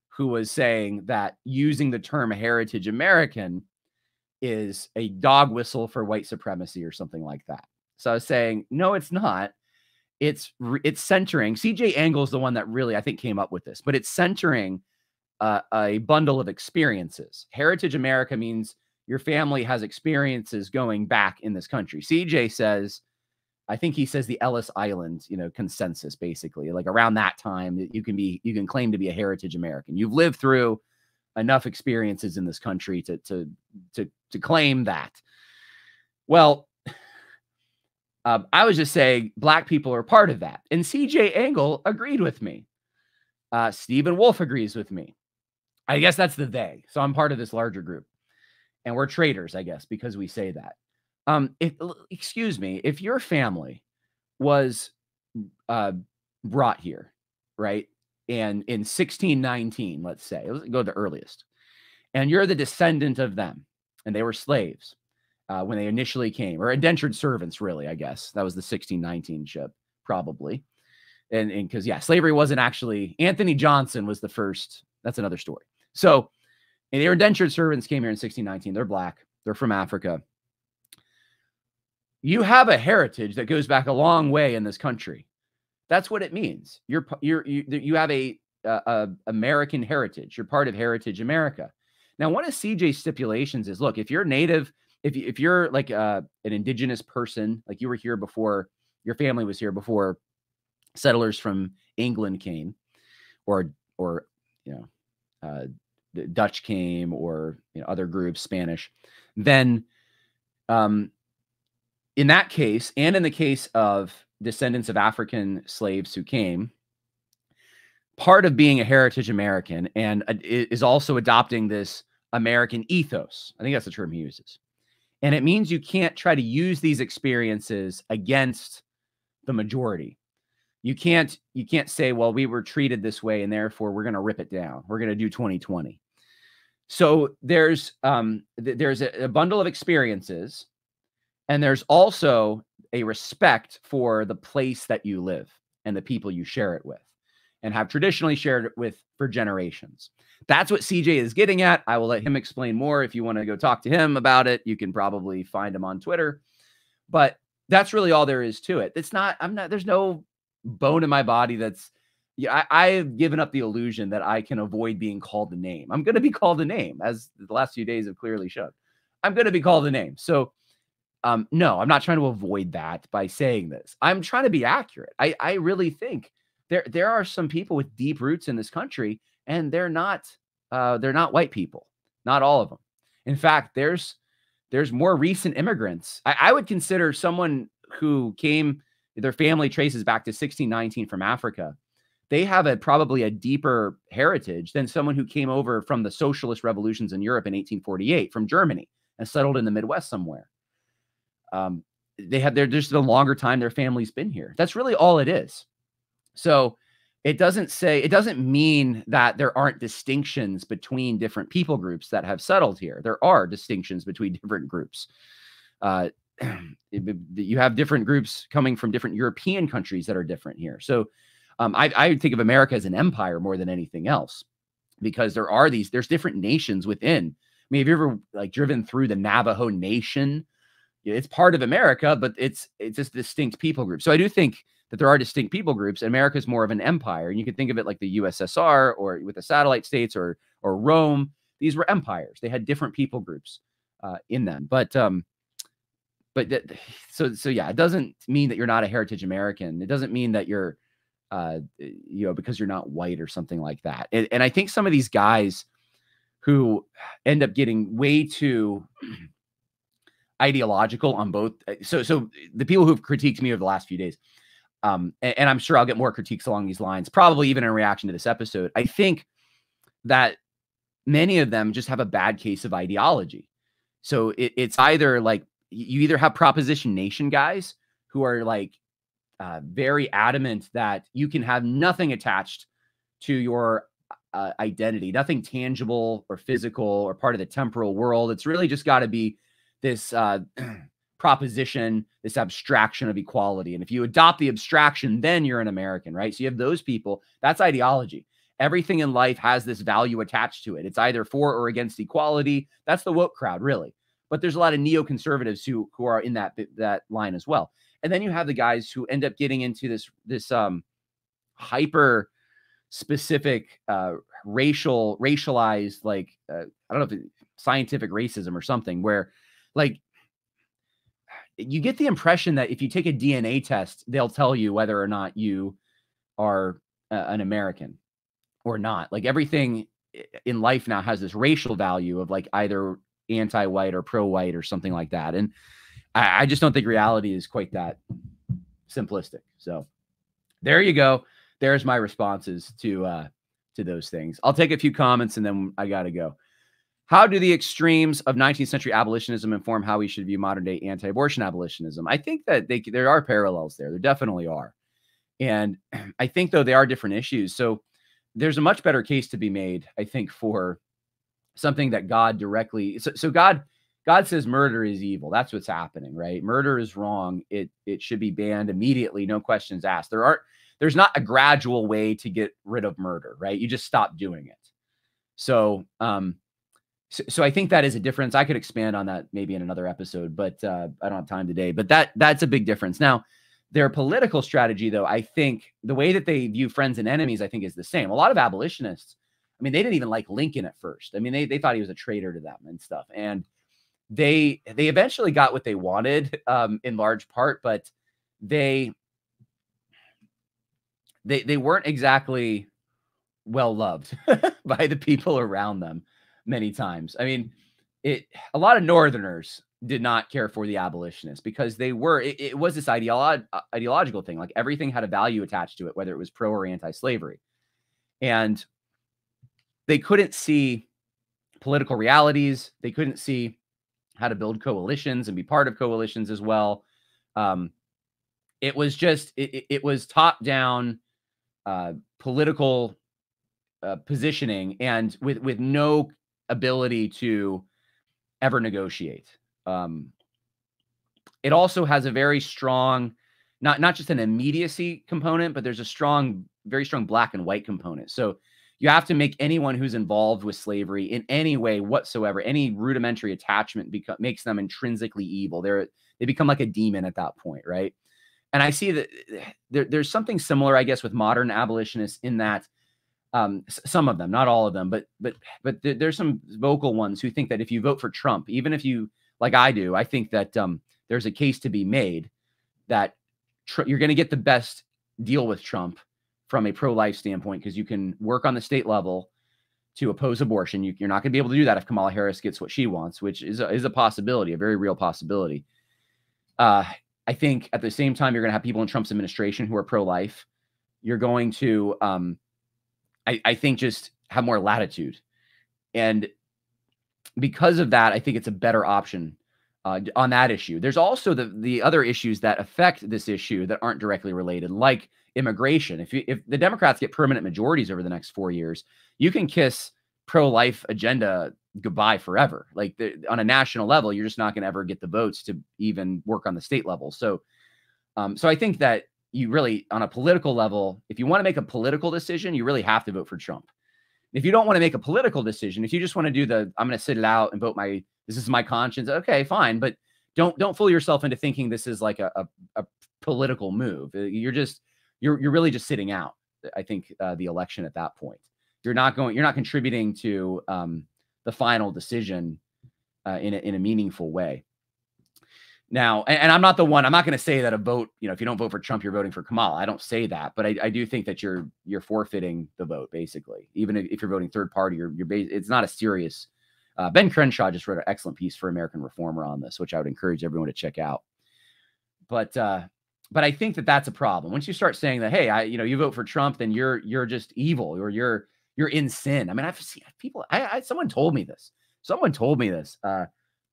who was saying that using the term heritage American is a dog whistle for white supremacy or something like that. So I was saying, no, it's not. It's centering. CJ Engle is the one that really, I think, came up with this, but it's centering a bundle of experiences. Heritage America means your family has experiences going back in this country. CJ says, I think he says the Ellis Island, consensus, basically, like around that time that you can claim to be a heritage American. You've lived through enough experiences in this country to claim that. Well, I was just saying black people are part of that. And CJ Engle agreed with me. Stephen Wolf agrees with me. I guess that's the they. So I'm part of this larger group. And we're traitors, I guess, because we say that. Excuse me, if your family was brought here, right, and in 1619, let's say, let's go to the earliest, and you're the descendant of them, and they were slaves when they initially came, or indentured servants, really, I guess. That was the 1619 ship, probably. And because, yeah, slavery wasn't actually, Anthony Johnson was the first. That's another story. So, and their indentured servants came here in 1619. They're black. They're from Africa. You have a heritage that goes back a long way in this country. That's what it means. You have a American heritage. You're part of Heritage America. Now, one of CJ's stipulations is, look, if you're native, if you're like an indigenous person, like you were here before, your family was here before settlers from England came, or the Dutch came, or other groups, Spanish, then in that case, and in the case of descendants of African slaves who came, part of being a heritage American and is also adopting this American ethos. I think that's the term he uses. And it means you can't try to use these experiences against the majority. You can't say, well, we were treated this way and therefore we're going to rip it down. We're going to do 2020. So there's a bundle of experiences, and there's also a respect for the place that you live and the people you share it with and have traditionally shared it with for generations. That's what CJ is getting at. I will let him explain more. If you want to go talk to him about it, you can probably find him on Twitter. But that's really all there is to it. There's no bone in my body that's, I've given up the illusion that I can avoid being called a name. I'm going to be called a name, as the last few days have clearly shown. I'm going to be called a name. So no, I'm not trying to avoid that by saying this. I'm trying to be accurate. I really think there are some people with deep roots in this country, and they're not white people. Not all of them. In fact, there's more recent immigrants. I would consider someone who came, their family traces back to 1619 from Africa. They have probably a deeper heritage than someone who came over from the socialist revolutions in Europe in 1848 from Germany and settled in the Midwest somewhere. They're just a longer time their family's been here. That's really all it is. So it doesn't mean that there aren't distinctions between different people groups that have settled here. There are distinctions between different groups. You have different groups coming from different European countries that are different here. So I think of America as an empire more than anything else, because there's different nations within. I mean, have you ever driven through the Navajo Nation? It's part of America, but it's just distinct people group. So I do think that there are distinct people groups. And America is more of an empire, and you can think of it like the USSR or with the satellite states or Rome. These were empires. They had different people groups in them. So yeah, it doesn't mean that you're not a heritage American. It doesn't mean that you're because you're not white or something like that. And I think some of these guys who end up getting way too ideological on both. So the people who've critiqued me over the last few days, and I'm sure I'll get more critiques along these lines, probably even in reaction to this episode. I think that many of them just have a bad case of ideology. So it's either like you either have Proposition Nation guys who are like very adamant that you can have nothing attached to your identity, nothing tangible or physical or part of the temporal world. It's really just got to be this proposition, this abstraction of equality. And if you adopt the abstraction, then you're an American, right? So you have those people. That's ideology. Everything in life has this value attached to it. It's either for or against equality. That's the woke crowd, really. But there's a lot of neoconservatives who are in that line as well. And then you have the guys who end up getting into this hyper specific racialized, like I don't know if it's scientific racism or something, where like you get the impression that if you take a DNA test, they'll tell you whether or not you are an American or not. Like everything in life now has this racial value of like either anti-white or pro-white or something like that. And I just don't think reality is quite that simplistic. So there you go. There's my responses to those things. I'll take a few comments and then I got to go. How do the extremes of 19th century abolitionism inform how we should view modern day anti-abortion abolitionism? I think that there are parallels there. There definitely are. And I think, though, they are different issues. So there's a much better case to be made, I think, for something that God directly. So God says murder is evil. That's what's happening, right? Murder is wrong. It should be banned immediately. No questions asked. There's not a gradual way to get rid of murder, right? You just stop doing it. So I think that is a difference. I could expand on that maybe in another episode, but I don't have time today. But that's a big difference. Now, their political strategy, though, I think the way that they view friends and enemies, I think, is the same. A lot of abolitionists, I mean, they didn't even like Lincoln at first. I mean, they thought he was a traitor to them and stuff. And they eventually got what they wanted in large part, but they weren't exactly well loved by the people around them many times. I mean, a lot of Northerners did not care for the abolitionists because it was this ideological thing. Like everything had a value attached to it, whether it was pro or anti-slavery. And they couldn't see political realities. They couldn't see how to build coalitions and be part of coalitions as well. It was just, it was top-down political positioning and with no ability to ever negotiate. It also has a very strong, not just an immediacy component, but there's a very strong black and white component. So you have to make anyone who's involved with slavery in any way whatsoever, any rudimentary attachment makes them intrinsically evil. They become like a demon at that point, right? And I see that there's something similar, I guess, with modern abolitionists in that some of them, not all of them, but there's some vocal ones who think that if you vote for Trump, even if you, like I do, I think that there's a case to be made that you're going to get the best deal with Trump from a pro-life standpoint because you can work on the state level to oppose abortion. You're not going to be able to do that if Kamala Harris gets what she wants, which is a possibility, a very real possibility. I think at the same time, you're going to have people in Trump's administration who are pro-life. You're going to, I think, just have more latitude. And because of that, I think it's a better option on that issue. There's also the other issues that affect this issue that aren't directly related, like immigration. If the Democrats get permanent majorities over the next 4 years, you can kiss pro-life agenda goodbye forever. Like on a national level, you're just not going to ever get the votes to even work on the state level. So I think that you really, on a political level, if you want to make a political decision, you really have to vote for Trump. If you don't want to make a political decision, if you just want to do I'm going to sit it out and vote this is my conscience. Okay, fine. But don't fool yourself into thinking this is like a political move. You're really just sitting out, I think, the election at that point. You're not contributing to the final decision in a meaningful way. Now, and I'm not I'm not going to say that a vote, if you don't vote for Trump, you're voting for Kamala. I don't say that, but I do think that you're forfeiting the vote, basically. Even if you're voting third party, it's not a serious. Ben Crenshaw just wrote an excellent piece for American Reformer on this, which I would encourage everyone to check out. But I think that that's a problem. Once you start saying that, hey, you vote for Trump, then you're just evil, or you're in sin. I mean, I've seen people. Someone told me this.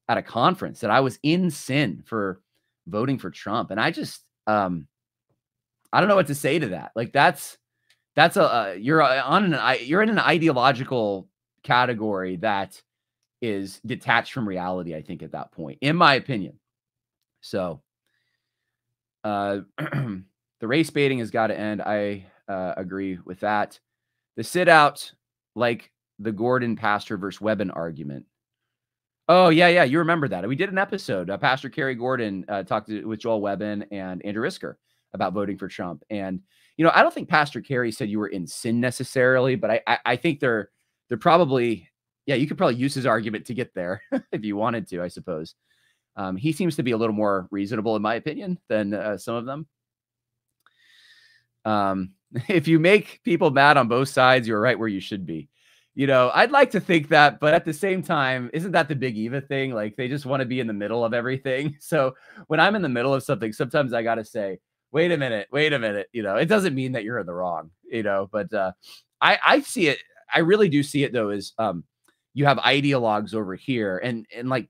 at a conference that I was in sin for voting for Trump. And I just, I don't know what to say to that. Like you're in an ideological category that is detached from reality, I think, at that point, in my opinion. So, the race baiting has got to end. I agree with that. The sit out, like the Gordon Pastor versus Webben argument. Oh, yeah. You remember that. We did an episode. Pastor Kerry Gordon talked with Joel Webben and Andrew Isker about voting for Trump. And, I don't think Pastor Kerry said you were in sin necessarily, but I think they're probably, you could probably use his argument to get there if you wanted to, I suppose. He seems to be a little more reasonable, in my opinion, than some of them. If you make people mad on both sides, you're right where you should be. I'd like to think that, but at the same time, isn't that the big Eva thing? Like, they just want to be in the middle of everything. So when I'm in the middle of something, sometimes I got to say, wait a minute. It doesn't mean that you're in the wrong, but I see it. I really do see it, though, as you have ideologues over here. And like,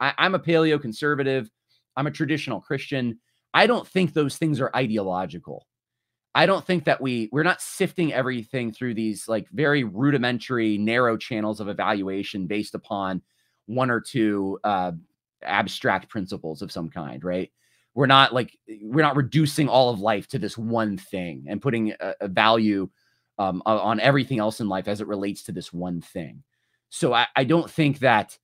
I'm a paleo conservative. I'm a traditional Christian. I don't think those things are ideological. I don't think that we're not sifting everything through these like very rudimentary, narrow channels of evaluation based upon one or two abstract principles of some kind, right? We're not reducing all of life to this one thing and putting a value on everything else in life as it relates to this one thing. So I don't think that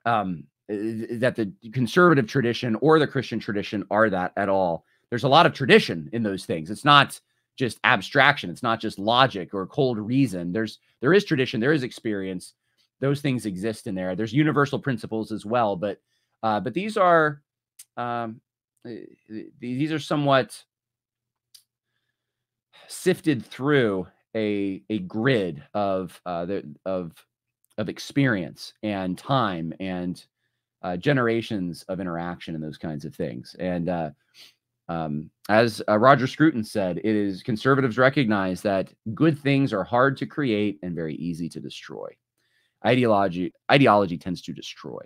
that the conservative tradition or the Christian tradition are that at all. There's a lot of tradition in those things. It's not just abstraction. It's not just logic or cold reason. There is tradition. There is experience. Those things exist in there. There's universal principles as well. But these are somewhat sifted through a grid of experience and time and generations of interaction and those kinds of things. And as Roger Scruton said, conservatives recognize that good things are hard to create and very easy to destroy. Ideology tends to destroy.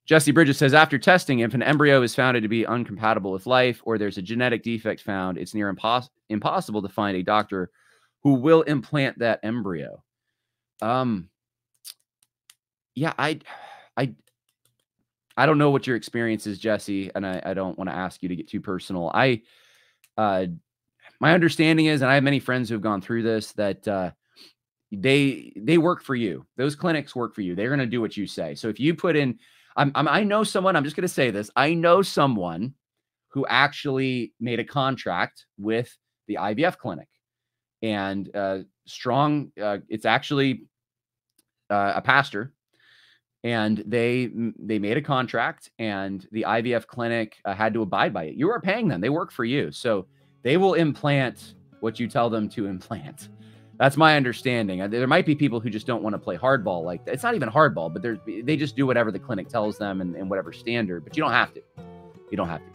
Jesse Bridges says, after testing, if an embryo is found to be incompatible with life or there's a genetic defect found, it's near impossible to find a doctor who will implant that embryo. Yeah, I don't know what your experience is, Jesse, and I don't want to ask you to get too personal. My understanding is, and I have many friends who have gone through this, that they work for you. Those clinics work for you. They're going to do what you say. So if you put in, I know someone, I'm just going to say this. I know someone who actually made a contract with the IVF clinic, and it's actually a pastor. And they made a contract, and the IVF clinic had to abide by it. You are paying them. They work for you. So they will implant what you tell them to implant. That's my understanding. There might be people who just don't want to play hardball like that. It's not even hardball, but they just do whatever the clinic tells them and whatever standard, but you don't have to. You don't have to.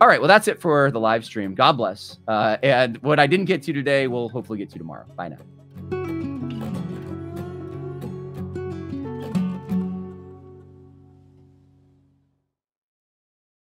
All right. Well, that's it for the live stream. God bless. And what I didn't get to today, we'll hopefully get to tomorrow. Bye now.